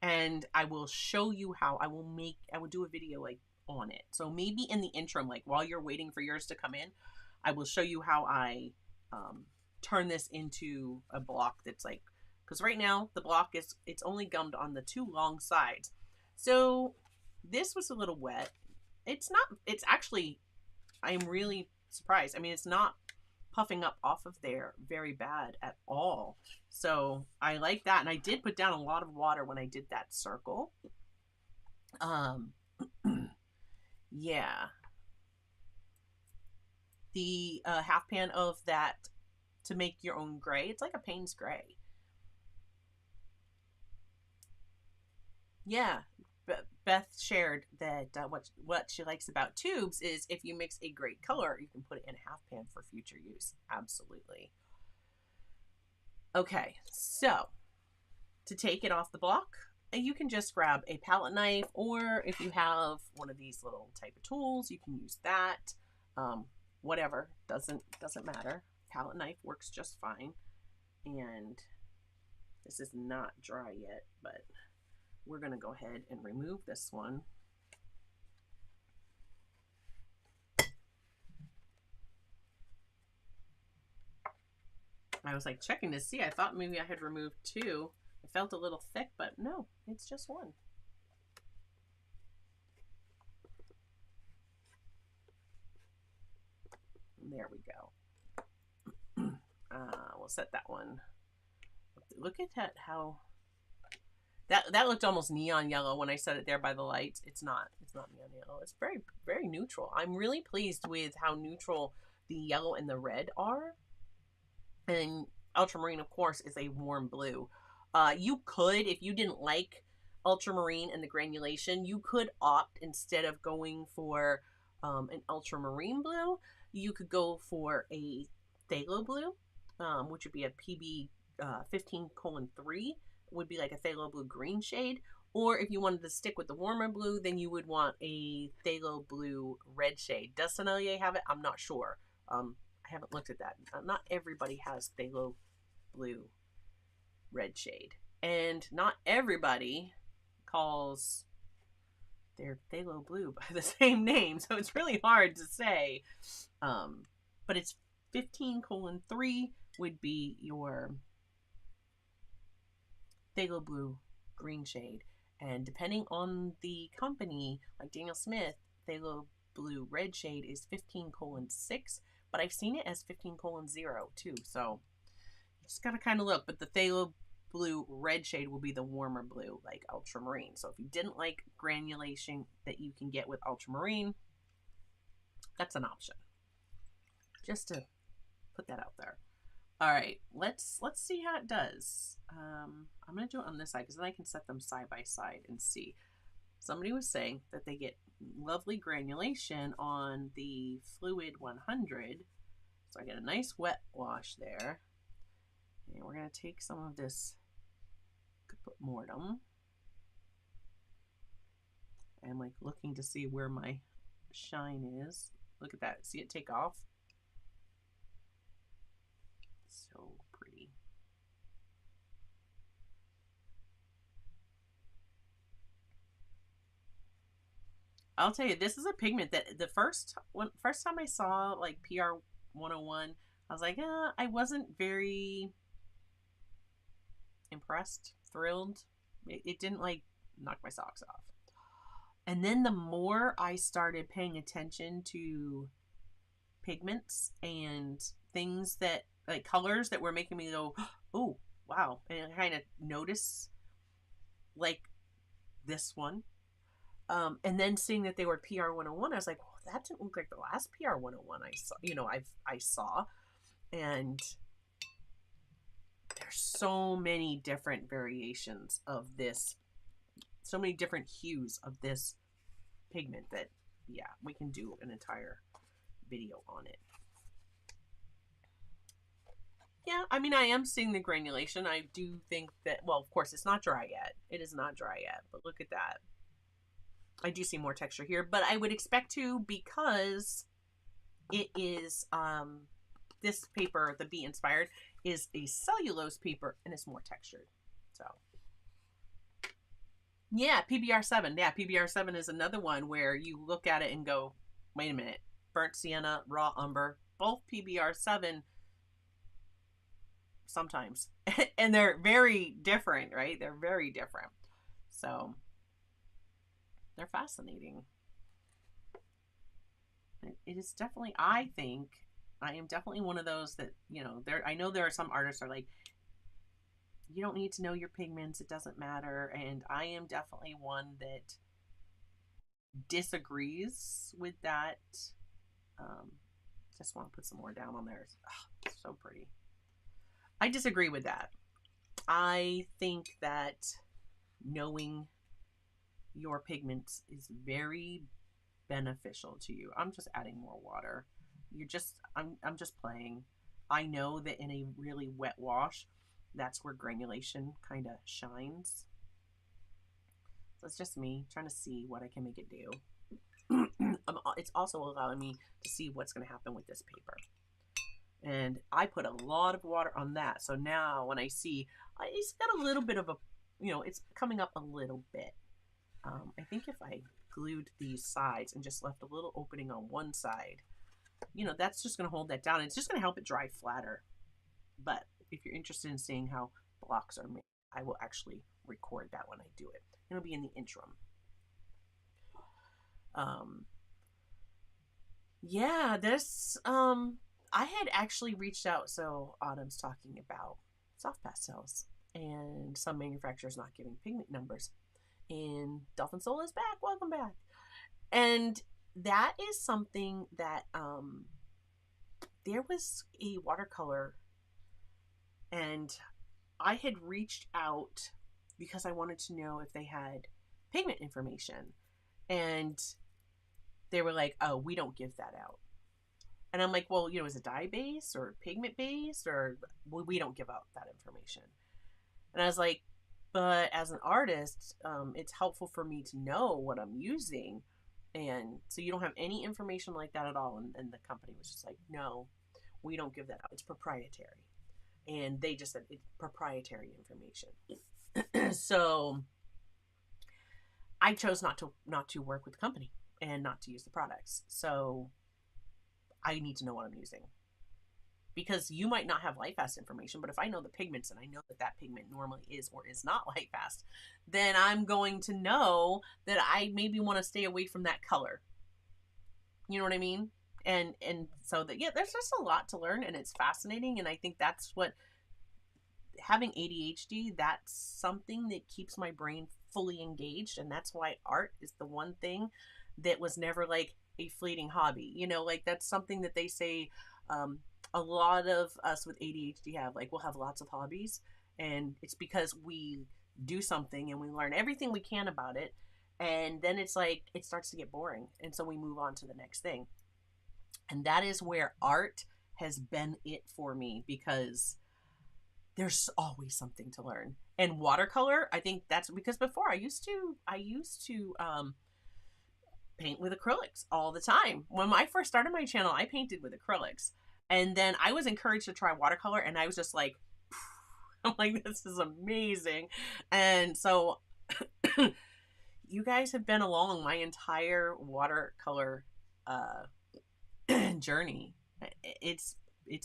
S1: and I will show you how I will do a video like on it. So maybe in the interim, like while you're waiting for yours to come in, I will show you how I turn this into a block that's like, because right now the block it's only gummed on the two long sides. So this was a little wet. It's actually, I'm really surprised. I mean, it's not puffing up off of there very bad at all. So I like that. And I did put down a lot of water when I did that circle. Yeah. The half pan of that to make your own gray. It's like a Payne's gray. Yeah. Beth shared that what she likes about tubes is if you mix a great color, you can put it in a half pan for future use. Absolutely. Okay, so to take it off the block, you can just grab a palette knife, or if you have one of these little type of tools, you can use that. Whatever, doesn't matter. Palette knife works just fine. And this is not dry yet, but we're going to go ahead and remove this one. I was like checking to see. I thought maybe I had removed two. It felt a little thick, but no, it's just one. There we go. We'll set that one. Look at that, how that looked almost neon yellow when I set it there by the lights. It's not neon yellow. It's very, very neutral. I'm really pleased with how neutral the yellow and the red are. And ultramarine, of course, is a warm blue. You could, if you didn't like ultramarine and the granulation, you could opt, instead of going for an ultramarine blue, You could go for a phthalo blue, which would be a PB 15:3, would be like a phthalo blue green shade. Or if you wanted to stick with the warmer blue, then you would want a phthalo blue red shade. Does Sennelier have it? I'm not sure. I haven't looked at that. Not everybody has phthalo blue red shade. And not everybody calls their phthalo blue by the same name. So it's really hard to say. But it's 15:3 would be your phthalo blue green shade. And depending on the company, like Daniel Smith, phthalo blue red shade is 15:6, but I've seen it as 15:0 too. So you just gotta kind of look. But the phthalo blue red shade will be the warmer blue, like ultramarine. So if you didn't like granulation that you can get with ultramarine, that's an option. Just to put that out there. All right, let's see how it does. I'm gonna do it on this side because then I can set them side by side and see. Somebody was saying that they get lovely granulation on the Fluid 100. So I get a nice wet wash there. And we're gonna take some of this Caput Mortem. I'm like looking to see where my shine is. Look at that, see it take off? So pretty. I'll tell you, this is a pigment that the first time I saw like PR 101, I was like, I wasn't very impressed, thrilled. It didn't like knock my socks off. And then the more I started paying attention to pigments and things that like colors that were making me go, oh wow, and I kind of notice like this one, and then seeing that they were PR 101, I was like, well, that didn't look like the last PR 101 I saw. I saw, and there's so many different variations of this, so many different hues of this pigment that yeah, we can do an entire video on it. Yeah, I mean, I am seeing the granulation. I do think that, well, of course, it's not dry yet. It is not dry yet, but look at that. I do see more texture here, but I would expect to because it is, this paper, the Be Inspired, is a cellulose paper and it's more textured. So, yeah, PBR7. Yeah, PBR7 is another one where you look at it and go, wait a minute, burnt sienna, raw umber, both PBR7 sometimes. And they're very different, right? They're very different. So they're fascinating. It is definitely, I think, I am definitely one of those that, you know, I know there are some artists that are like, you don't need to know your pigments, it doesn't matter. And I am definitely one that disagrees with that. Just want to put some more down on there. Oh, it's so pretty. I disagree with that. I think that knowing your pigments is very beneficial to you. I'm just adding more water. I'm just playing. I know that in a really wet wash, that's where granulation kind of shines. So it's just me trying to see what I can make it do. It's also allowing me to see what's going to happen with this paper. And I put a lot of water on that. So now when I see, it's got a little bit of a, you know, it's coming up a little bit. I think if I glued these sides and just left a little opening on one side, you know, that's just going to hold that down. It's just going to help it dry flatter. But if you're interested in seeing how blocks are made, I will actually record that when I do it. It'll be in the interim. Yeah, this, I had actually reached out, so Autumn's talking about soft pastels and some manufacturers not giving pigment numbers. And Dolphin Soul is back. Welcome back. And that is something that there was a watercolor, and I had reached out because I wanted to know if they had pigment information. And they were like, oh, we don't give that out. And I'm like, well, is it dye based or pigment based, or we don't give out that information. And I was like, but as an artist, it's helpful for me to know what I'm using. And so you don't have any information like that at all. And the company was just like, no, we don't give that out. It's proprietary. And they just said it's proprietary information. So I chose not to work with the company and not to use the products. So I need to know what I'm using. Because you might not have light fast information, but if I know the pigments and I know that that pigment normally is or is not light fast, then I'm going to know that I maybe want to stay away from that color. You know what I mean? And so that, yeah, there's just a lot to learn, and it's fascinating. And I think that's what, having ADHD, that's something that keeps my brain fully engaged. And that's why art is the one thing that was never like a fleeting hobby. Like that's something that they say, a lot of us with ADHD have, like, we'll have lots of hobbies, and it's because we do something and we learn everything we can about it, and then it's like it starts to get boring, and so we move on to the next thing. And that is where art has been it for me, because there's always something to learn. And watercolor, I think that's because before I used to paint with acrylics all the time. When I first started my channel, I painted with acrylics. And then I was encouraged to try watercolor, and I was just like, I'm like, this is amazing. And so you guys have been along my entire watercolor journey. It's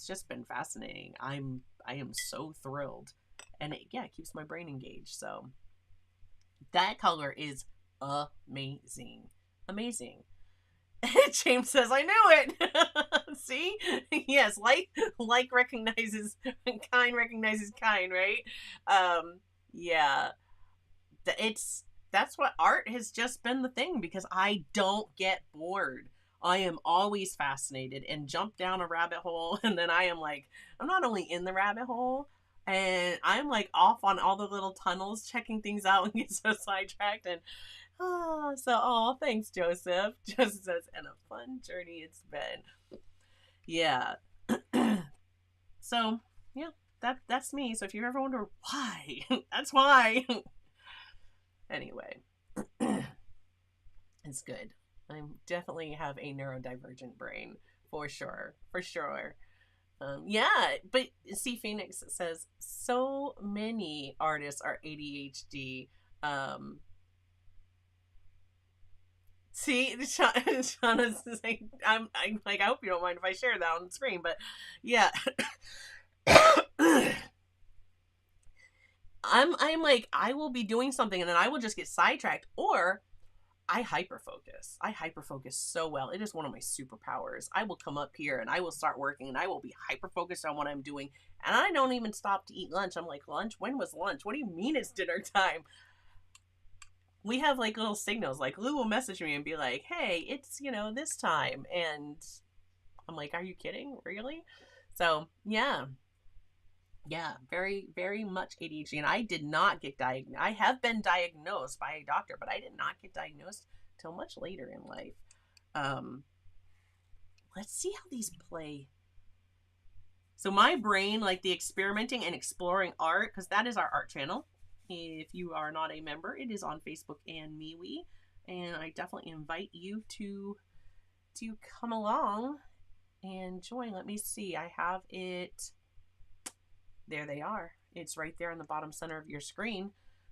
S1: just been fascinating. I am so thrilled, and it keeps my brain engaged. So that color is amazing. James says, I knew it. See? Yes, like recognizes kind, right? Yeah. That's what art has just been the thing, because I don't get bored. I am always fascinated and jump down a rabbit hole, and then I am like, I'm not only in the rabbit hole, and I'm like off on all the little tunnels checking things out and get so sidetracked. And thanks, Joseph. Joseph says, and a fun journey it's been. Yeah. So, yeah, that's me. So if you ever wonder why, that's why. Anyway, it's good. I definitely have a neurodivergent brain, for sure. Yeah, but see, Phoenix says so many artists are ADHD. See, Shauna's saying, I'm like, I hope you don't mind if I share that on the screen, but yeah. I'm like, I will be doing something and then I will just get sidetracked, or I hyperfocus so well. It is one of my superpowers. I will come up here and I will start working and I will be hyper focused on what I'm doing, and I don't even stop to eat lunch. I'm like, lunch? When was lunch? What do you mean it's dinner time? We have like little signals. Like Lou will message me and be like, hey, it's, this time. And I'm like, are you kidding? Really? So yeah, very, very much ADHD. And I did not get diagnosed. I have been diagnosed by a doctor, but I did not get diagnosed till much later in life. Let's see how these play. So my brain, like the experimenting and exploring art, because that is our art channel. If you are not a member, it is on Facebook and MeWe, and I definitely invite you to come along and join. Let me see. I have it. There they are. It's right there in the bottom center of your screen.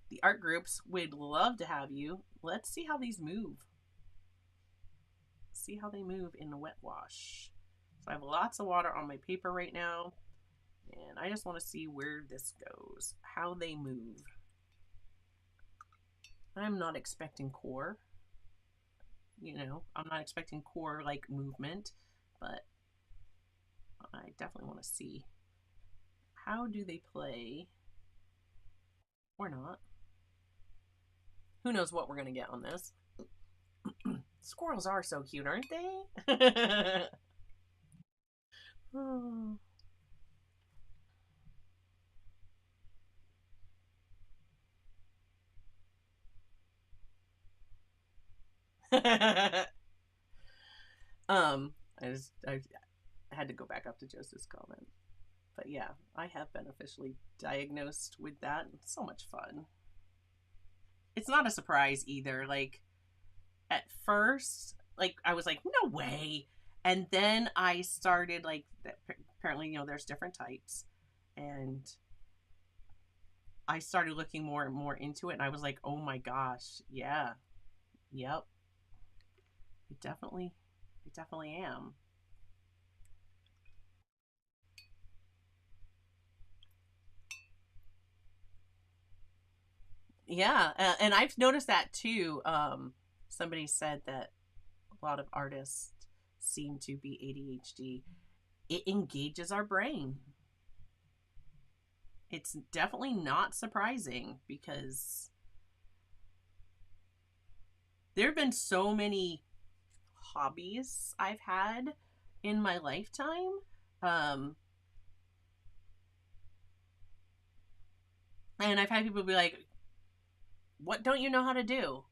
S1: The art groups would love to have you. Let's see how these move. See how they move in the wet wash. So I have lots of water on my paper right now, and I just want to see where this goes, how they move. I'm not expecting core. I'm not expecting core like movement, but I definitely want to see how do they play or not. Who knows what we're going to get on this. Squirrels are so cute, aren't they? Oh. I I had to go back up to Joseph's comment. But yeah, I have been officially diagnosed with that. It's so much fun. It's not a surprise either. Like, at first, like, I was like, no way. And then I started, like, apparently, you know, there's different types. And I started looking more and more into it. And I was like, oh my gosh, yeah. Yep. I definitely am. Yeah, and I've noticed that too. Somebody said that a lot of artists seem to be ADHD. It engages our brain. It's definitely not surprising because there have been so many hobbies I've had in my lifetime. And I've had people be like, what don't you know how to do?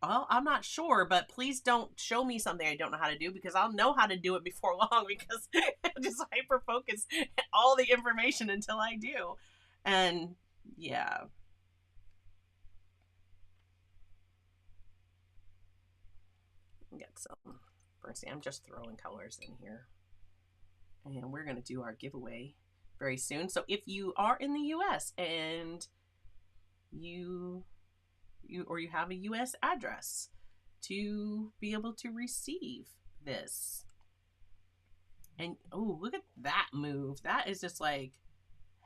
S1: Well, I'm not sure, but please don't show me something I don't know how to do because I'll know how to do it before long because I just hyper focus all the information until I do. And yeah. Get some Bernsey. I'm just throwing colors in here. And we're going to do our giveaway very soon. So if you are in the US and you have a US address to be able to receive this. And oh, look at that move. That is just like,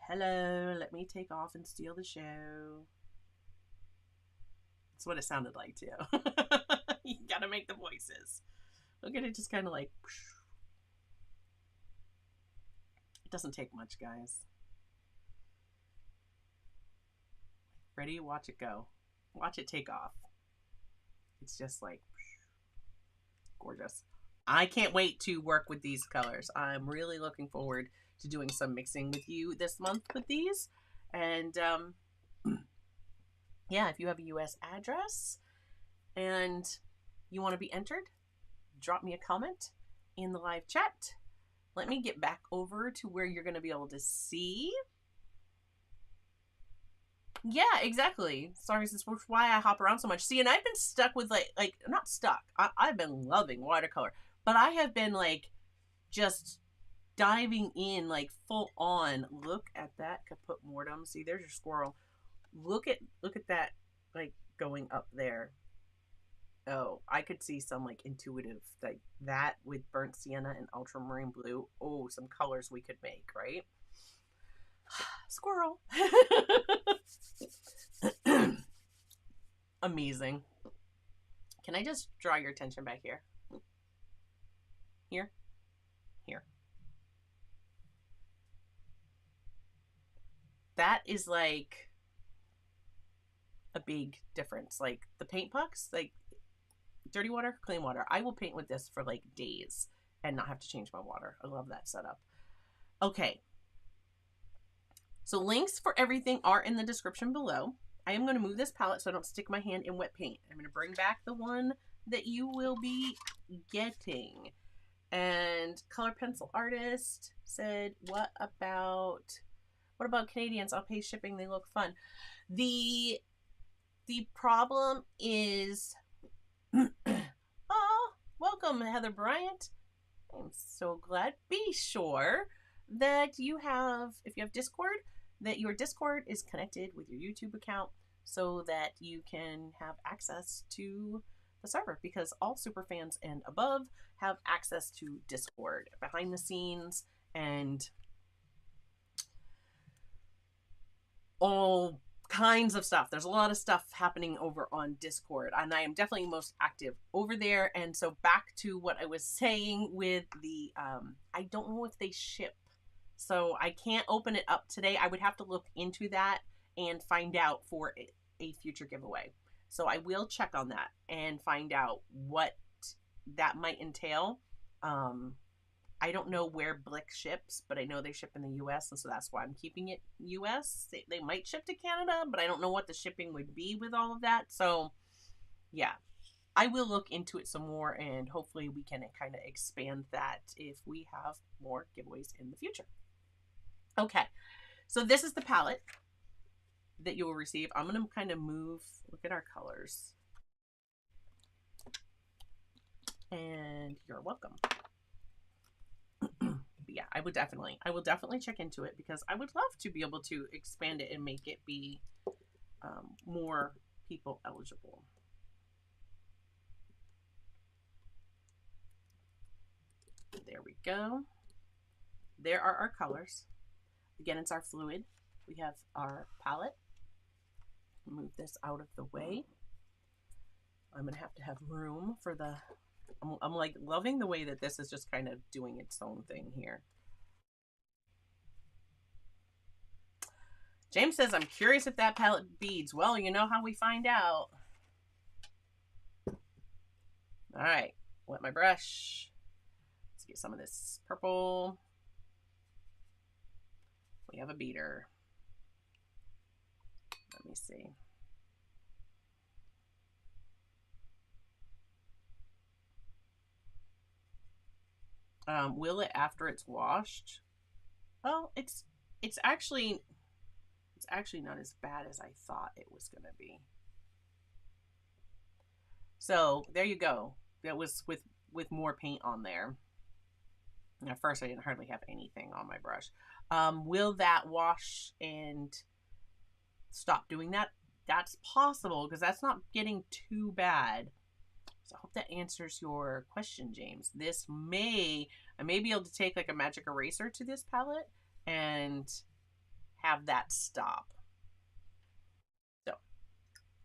S1: hello, let me take off and steal the show. That's what it sounded like too. You gotta make the voices. Look at it, just kind of like, it doesn't take much, guys. Ready? Watch it go. Watch it take off. It's just like gorgeous. I can't wait to work with these colors. I'm really looking forward to doing some mixing with you this month with these. And yeah, if you have a US address and you want to be entered, drop me a comment in the live chat. Let me get back over to where you're going to be able to see. Yeah, exactly. Sorry, this is why I hop around so much. See, and I've been stuck with like not stuck. I've been loving watercolor, but I have been like just diving in like full on. Look at that caput mortem. See, there's your squirrel. Look at that like going up there. Oh, I could see some like intuitive like that with burnt sienna and ultramarine blue. Oh, some colors we could make, right? Squirrel. Amazing. Can I just draw your attention back here? Here? Here. That is like a big difference. Like the paint pucks, like dirty water, clean water. I will paint with this for like days and not have to change my water. I love that setup. Okay. So links for everything are in the description below. I am going to move this palette so I don't stick my hand in wet paint. I'm going to bring back the one that you will be getting. And Color Pencil Artist said, what about Canadians? I'll pay shipping. They look fun. The problem is, oh, welcome, Heather Bryant. I'm so glad. Be sure that you have, if you have Discord, that your Discord is connected with your YouTube account so that you can have access to the server, because all superfans and above have access to Discord behind the scenes and all kinds of stuff. There's a lot of stuff happening over on Discord, and I am definitely most active over there. And so back to what I was saying with the I don't know if they ship, so I can't open it up today. I would have to look into that and find out for a future giveaway. So I will check on that and find out what that might entail. I don't know where Blick ships, but I know they ship in the US, and so that's why I'm keeping it US. They might ship to Canada, but I don't know what the shipping would be with all of that. So yeah, I will look into it some more, and hopefully we can kind of expand that if we have more giveaways in the future. Okay, so this is the palette that you will receive. I'm going to kind of move, look at our colors. And you're welcome. Yeah, I will definitely check into it, because I would love to be able to expand it and make it be more people eligible. There we go. There are our colors. Again, it's our fluid. We have our palette. Move this out of the way. I'm gonna have to have room for the, I'm like loving the way that this is just kind of doing its own thing here. James says, I'm curious if that palette beads. Well, you know how we find out. All right, wet my brush. Let's get some of this purple. We have a beater. Let me see. Will it after it's washed? Well, it's actually not as bad as I thought it was gonna be. So there you go. That was with more paint on there. And at first I didn't hardly have anything on my brush. Will that wash and stop doing that? That's possible, because that's not getting too bad. So I hope that answers your question, James. I may be able to take like a magic eraser to this palette and have that stop. So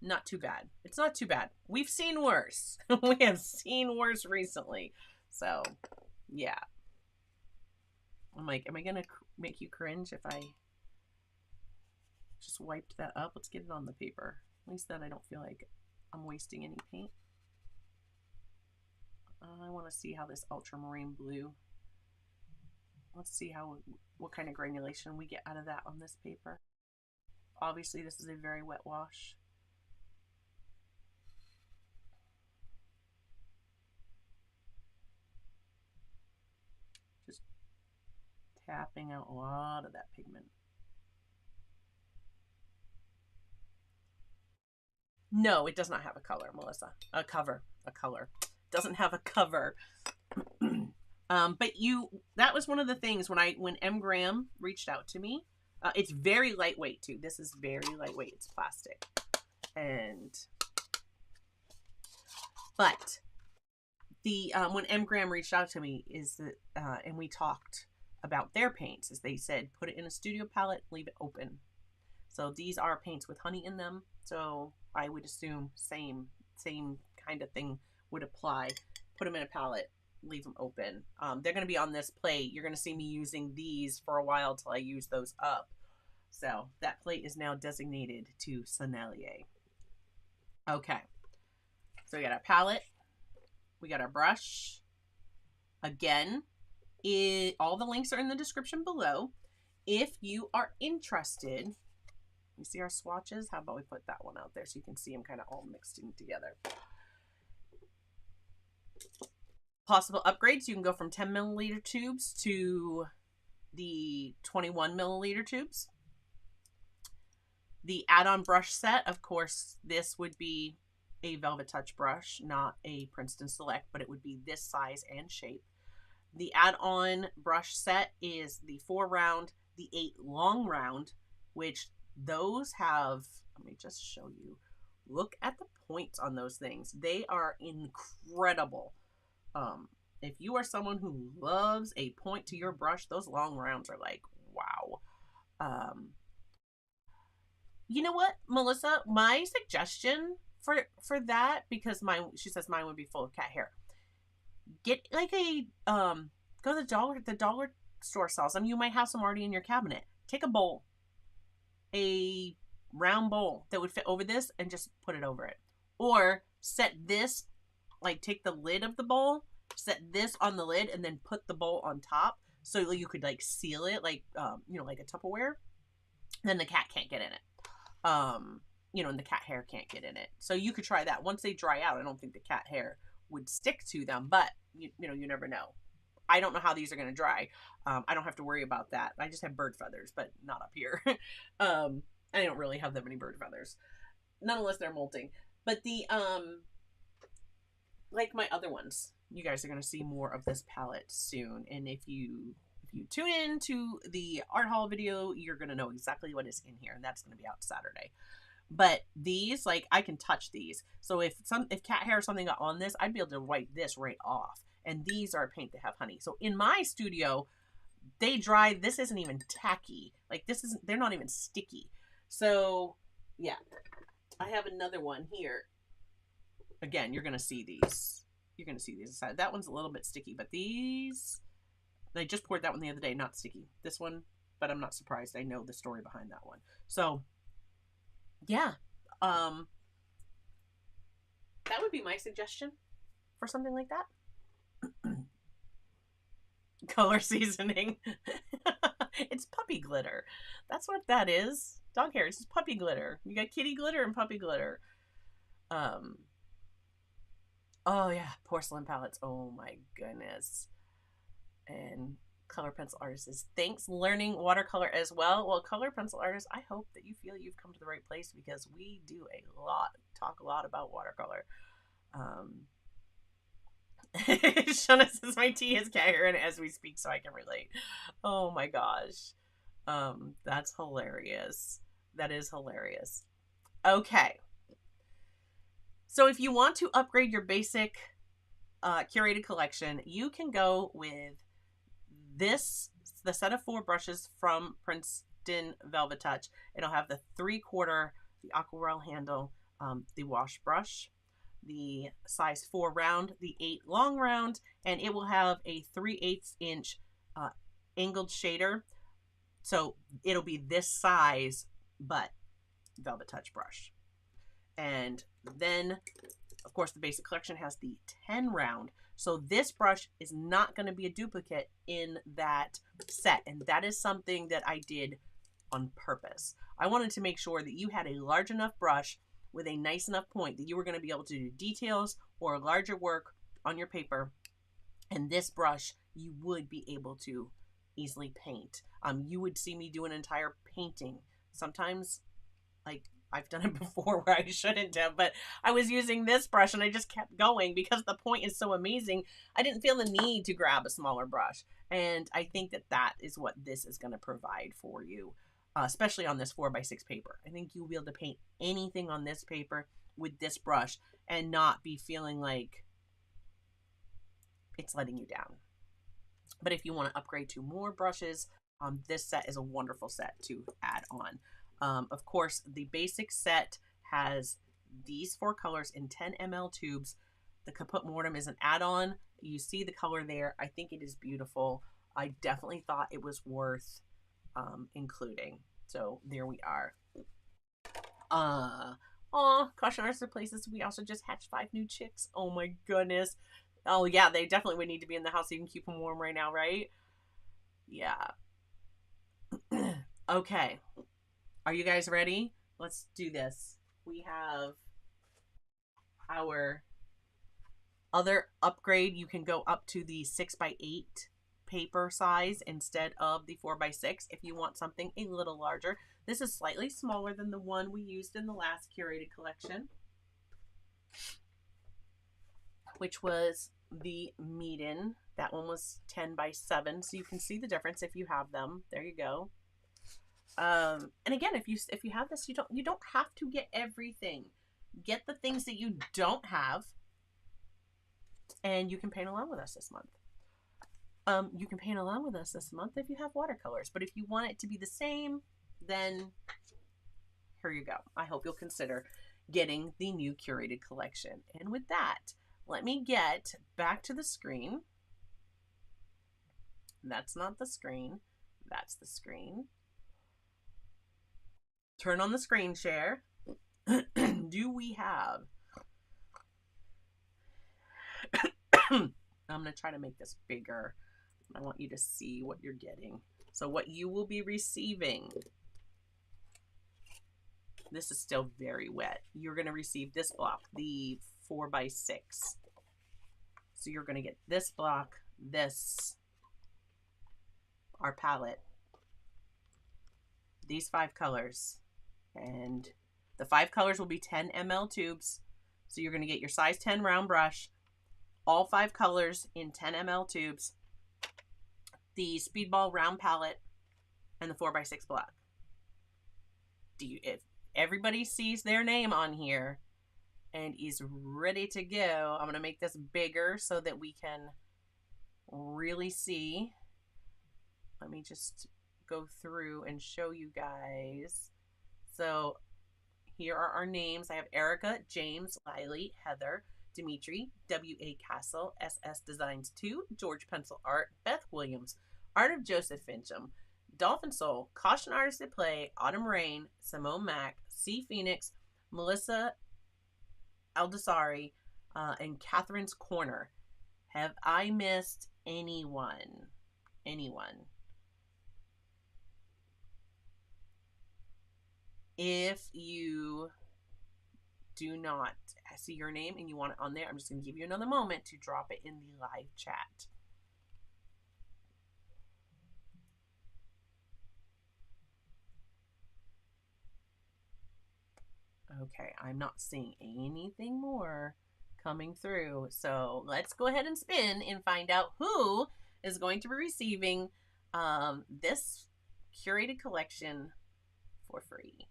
S1: not too bad. It's not too bad. We've seen worse. We have seen worse recently. So yeah. I'm like, am I gonna make you cringe if I just wiped that up? Let's get it on the paper. At least then I don't feel like I'm wasting any paint. I want to see how this ultramarine blue, let's see what kind of granulation we get out of that on this paper. Obviously this is a very wet wash. Just tapping out a lot of that pigment. No, it does not have a color, Melissa. A color. Doesn't have a cover. But that was one of the things when M. Graham reached out to me. It's very lightweight too. This is very lightweight. It's plastic. But the when M. Graham reached out to me and we talked about their paints, is they said put it in a studio palette, leave it open. So these are paints with honey in them. So I would assume same kind of thing would apply. Put them in a palette, leave them open. They're going to be on this plate. You're going to see me using these for a while till I use those up. So that plate is now designated to Sennelier. Okay. So we got our palette. We got our brush. Again, all the links are in the description below. If you are interested, you see our swatches? How about we put that one out there so you can see them kind of all mixed in together. Possible upgrades, you can go from 10 milliliter tubes to the 21 milliliter tubes. The add-on brush set, of course, this would be a Velvet Touch brush, not a Princeton Select, but it would be this size and shape. The add-on brush set is the 4 round, the 8 long round, which those have, let me just show you. Look at the points on those things. They are incredible. If you are someone who loves a point to your brush, those long rounds are like, wow. You know what, Melissa? My suggestion for that, because she says mine would be full of cat hair. Get like a go to the dollar store sells them. You might have some already in your cabinet. Take a bowl, a round bowl that would fit over this, and just put it over it. Or set this, like take the lid of the bowl, set this on the lid, and then put the bowl on top, so you could like seal it like like a Tupperware. Then the cat can't get in it. you know, and the cat hair can't get in it. So you could try that. Once they dry out, I don't think the cat hair would stick to them, but you know, you never know. I don't know how these are going to dry. I don't have to worry about that. I just have bird feathers, but not up here. I don't really have that many bird feathers, not unless they're molting. But the like my other ones, you guys are going to see more of this palette soon. And if you tune in to the art haul video, you're going to know exactly what is in here, and that's going to be out Saturday. But these, like, I can touch these. So if cat hair or something got on this, I'd be able to wipe this right off. And these are a paint that have honey. So in my studio, they dry. This isn't even tacky. Like, they're not even sticky. So yeah, I have another one here. Again, you're gonna see these. You're gonna see these inside. That one's a little bit sticky, but these, they just poured that one the other day, not sticky. This one, but I'm not surprised. I know the story behind that one. So yeah, that would be my suggestion for something like that. Color seasoning. It's puppy glitter. That's what that is. Dog hair. It's just puppy glitter. You got kitty glitter and puppy glitter. Oh yeah, porcelain palettes. Oh my goodness. And color pencil artists. Thanks. Learning watercolor as well. Well, color pencil artists, I hope that you feel you've come to the right place, because we do talk a lot about watercolor. Shana says my tea has cat hair in it as we speak, so I can relate. Oh my gosh. That's hilarious. That is hilarious. Okay. So if you want to upgrade your basic curated collection, you can go with the set of 4 brushes from Princeton Velvet Touch. It'll have the 3/4, the aquarelle handle, the wash brush, the size 4 round, the 8 long round, and it will have a 3/8 inch angled shader. So it'll be this size, but Velvet Touch brush. And then, of course, the basic collection has the 10 round. So this brush is not going to be a duplicate in that set. And that is something that I did on purpose. I wanted to make sure that you had a large enough brush with a nice enough point that you were going to be able to do details or larger work on your paper. And this brush, you would be able to easily paint. You would see me do an entire painting. Sometimes, like, I've done it before where I shouldn't have, but I was using this brush and I just kept going because the point is so amazing. I didn't feel the need to grab a smaller brush. And I think that that is what this is going to provide for you, especially on this 4x6 paper. I think you'll be able to paint anything on this paper with this brush and not be feeling like it's letting you down. But if you want to upgrade to more brushes, this set is a wonderful set to add on. Of course, the basic set has these 4 colors in 10 ml tubes. The Caput Mortem is an add-on. You see the color there. I think it is beautiful. I definitely thought it was worth including. So there we are. Caution artists and places. We also just hatched 5 new chicks. Oh my goodness. Oh yeah, they definitely would need to be in the house so you can keep them warm right now, right? Yeah. Okay. Are you guys ready? Let's do this. We have our other upgrade. You can go up to the 6x8 paper size instead of the 4x6 if you want something a little larger. This is slightly smaller than the one we used in the last curated collection, which was the Meeden. That one was 10x7, so you can see the difference if you have them. There you go. And again, if you have this, you don't have to get everything. Get the things that you don't have, and you can paint along with us this month. You can paint along with us this month if you have watercolors, but if you want it to be the same, then here you go. I hope you'll consider getting the new curated collection. And with that, let me get back to the screen. That's not the screen. That's the screen. Turn on the screen share. Do we have... I'm going to try to make this bigger. I want you to see what you're getting. So what you will be receiving this is still very wet, you're going to receive this block, the 4x6. So you're going to get this block, this, our palette, these 5 colors, and the 5 colors will be 10 ml tubes. So you're going to get your size 10 round brush, all 5 colors in 10 ml tubes, the Speedball round palette, and the 4x6 block. If everybody sees their name on here and is ready to go, I'm going to make this bigger so that we can really see. Let me just go through and show you guys. So here are our names. I have Erica, James, Lily, Heather, Dimitri, W.A. Castle, S.S. Designs 2, George Pencil Art, Beth Williams, Art of Joseph Fincham, Dolphin Soul, Caution Artists at Play, Autumn Rain, Simone Mack, C. Phoenix, Melissa Aldasari, and Catherine's Corner. Have I missed anyone? Anyone? If you do not see your name and you want it on there, I'm just going to give you another moment to drop it in the live chat. Okay, I'm not seeing anything more coming through. So let's go ahead and spin and find out who is going to be receiving this curated collection for free.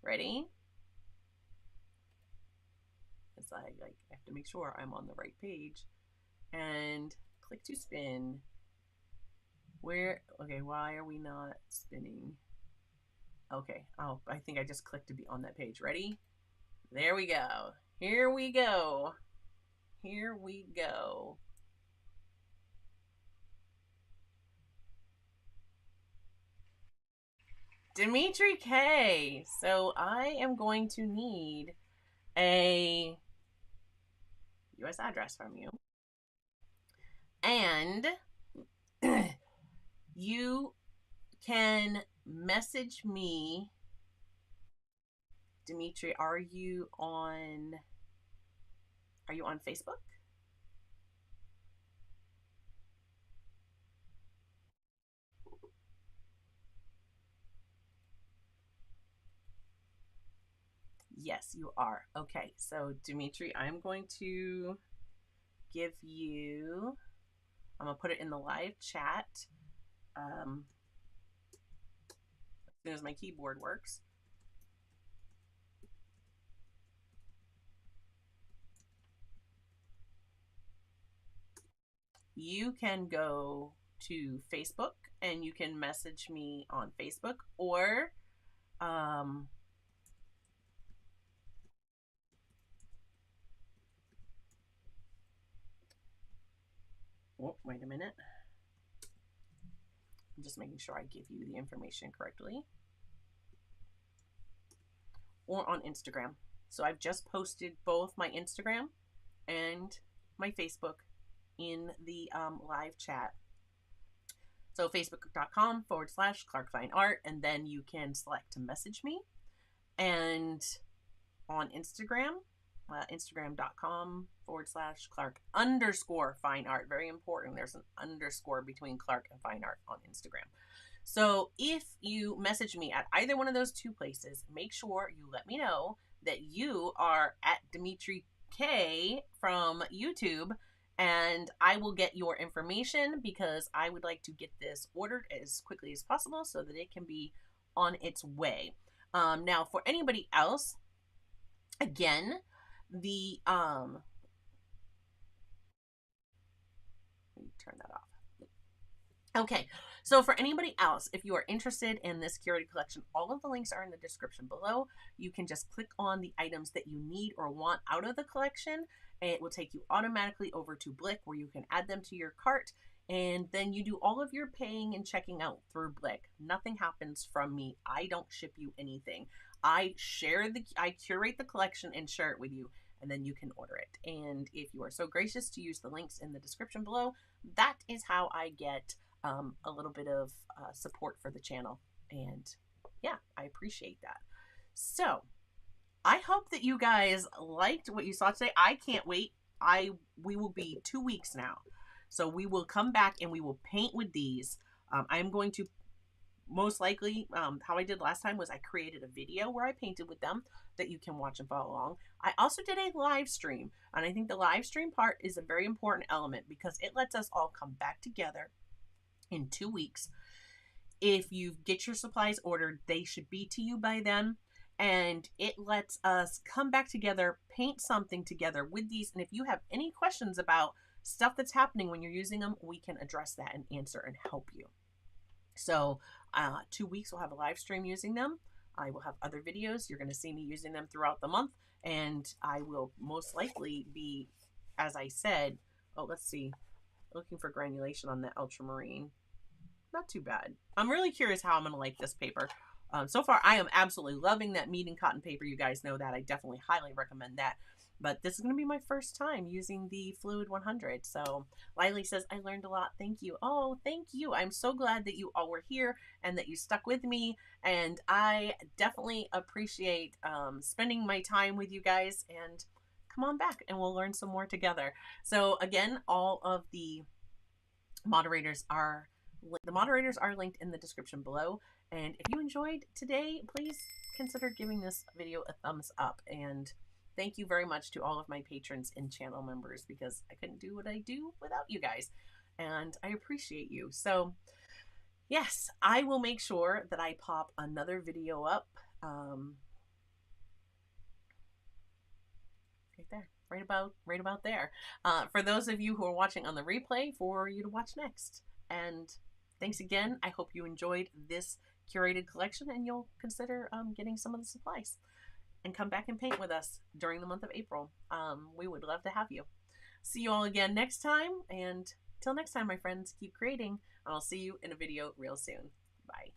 S1: Ready? Because I have to make sure I'm on the right page. And click to spin. Where? Okay, why are we not spinning? Okay, oh, I think I just clicked to be on that page. Ready? There we go. Here we go. Here we go. Dimitri K. So I am going to need a US address from you. And you can message me. Dimitri, are you on Facebook? Yes, you are. Okay, so Dimitri, I'm going to give you, I'm going to put it in the live chat as soon as my keyboard works. You can go to Facebook and you can message me on Facebook, or oh, wait a minute. I'm just making sure I give you the information correctly. Or on Instagram. So I've just posted both my Instagram and my Facebook in the live chat. So facebook.com/Clark Fine Art, and then you can select to message me. And on Instagram, Instagram.com/Clark_Fine Art. Very important. There's an underscore between Clark and Fine Art on Instagram. So if you message me at either one of those two places, make sure you let me know that you are at Dimitri K from YouTube, and I will get your information because I would like to get this ordered as quickly as possible so that it can be on its way. Now, for anybody else, again, the let me turn that off. Okay, so for anybody else, if you are interested in this curated collection, all of the links are in the description below. You can just click on the items that you need or want out of the collection, and it will take you automatically over to Blick, where you can add them to your cart, and then you do all of your paying and checking out through Blick. Nothing happens from me. I don't ship you anything. I curate the collection and share it with you, and then you can order it. And if you are so gracious to use the links in the description below, that is how I get a little bit of support for the channel. And yeah, I appreciate that. So I hope that you guys liked what you saw today. I can't wait. We will be 2 weeks now. So we will come back and we will paint with these. I'm going to most likely, how I did last time was I created a video where I painted with them that you can watch and follow along. I also did a live stream, and I think the live stream part is a very important element because it lets us all come back together in 2 weeks. If you get your supplies ordered, they should be to you by then. And it lets us come back together, paint something together with these. And if you have any questions about stuff that's happening when you're using them, we can address that and answer and help you. So 2 weeks we'll have a live stream using them. I will have other videos. You're going to see me using them throughout the month. And I will most likely be, as I said, oh, let's see, looking for granulation on that ultramarine. Not too bad. I'm really curious how I'm going to like this paper. So far, I am absolutely loving that meat and cotton paper. You guys know that. I definitely highly recommend that. But this is going to be my first time using the Fluid 100. So Lily says, I learned a lot. Thank you. Oh, thank you. I'm so glad that you all were here and that you stuck with me. And I definitely appreciate spending my time with you guys. And come on back and we'll learn some more together. So again, all of the moderators are linked in the description below. And if you enjoyed today, please consider giving this video a thumbs up. And thank you very much to all of my patrons and channel members, because I couldn't do what I do without you guys. And I appreciate you. So yes, I will make sure that I pop another video up right there. Right about there. For those of you who are watching on the replay, for you to watch next. And thanks again. I hope you enjoyed this curated collection and you'll consider getting some of the supplies and come back and paint with us during the month of April. We would love to have you. See you all again next time, and till next time, my friends, keep creating, and I'll see you in a video real soon. Bye.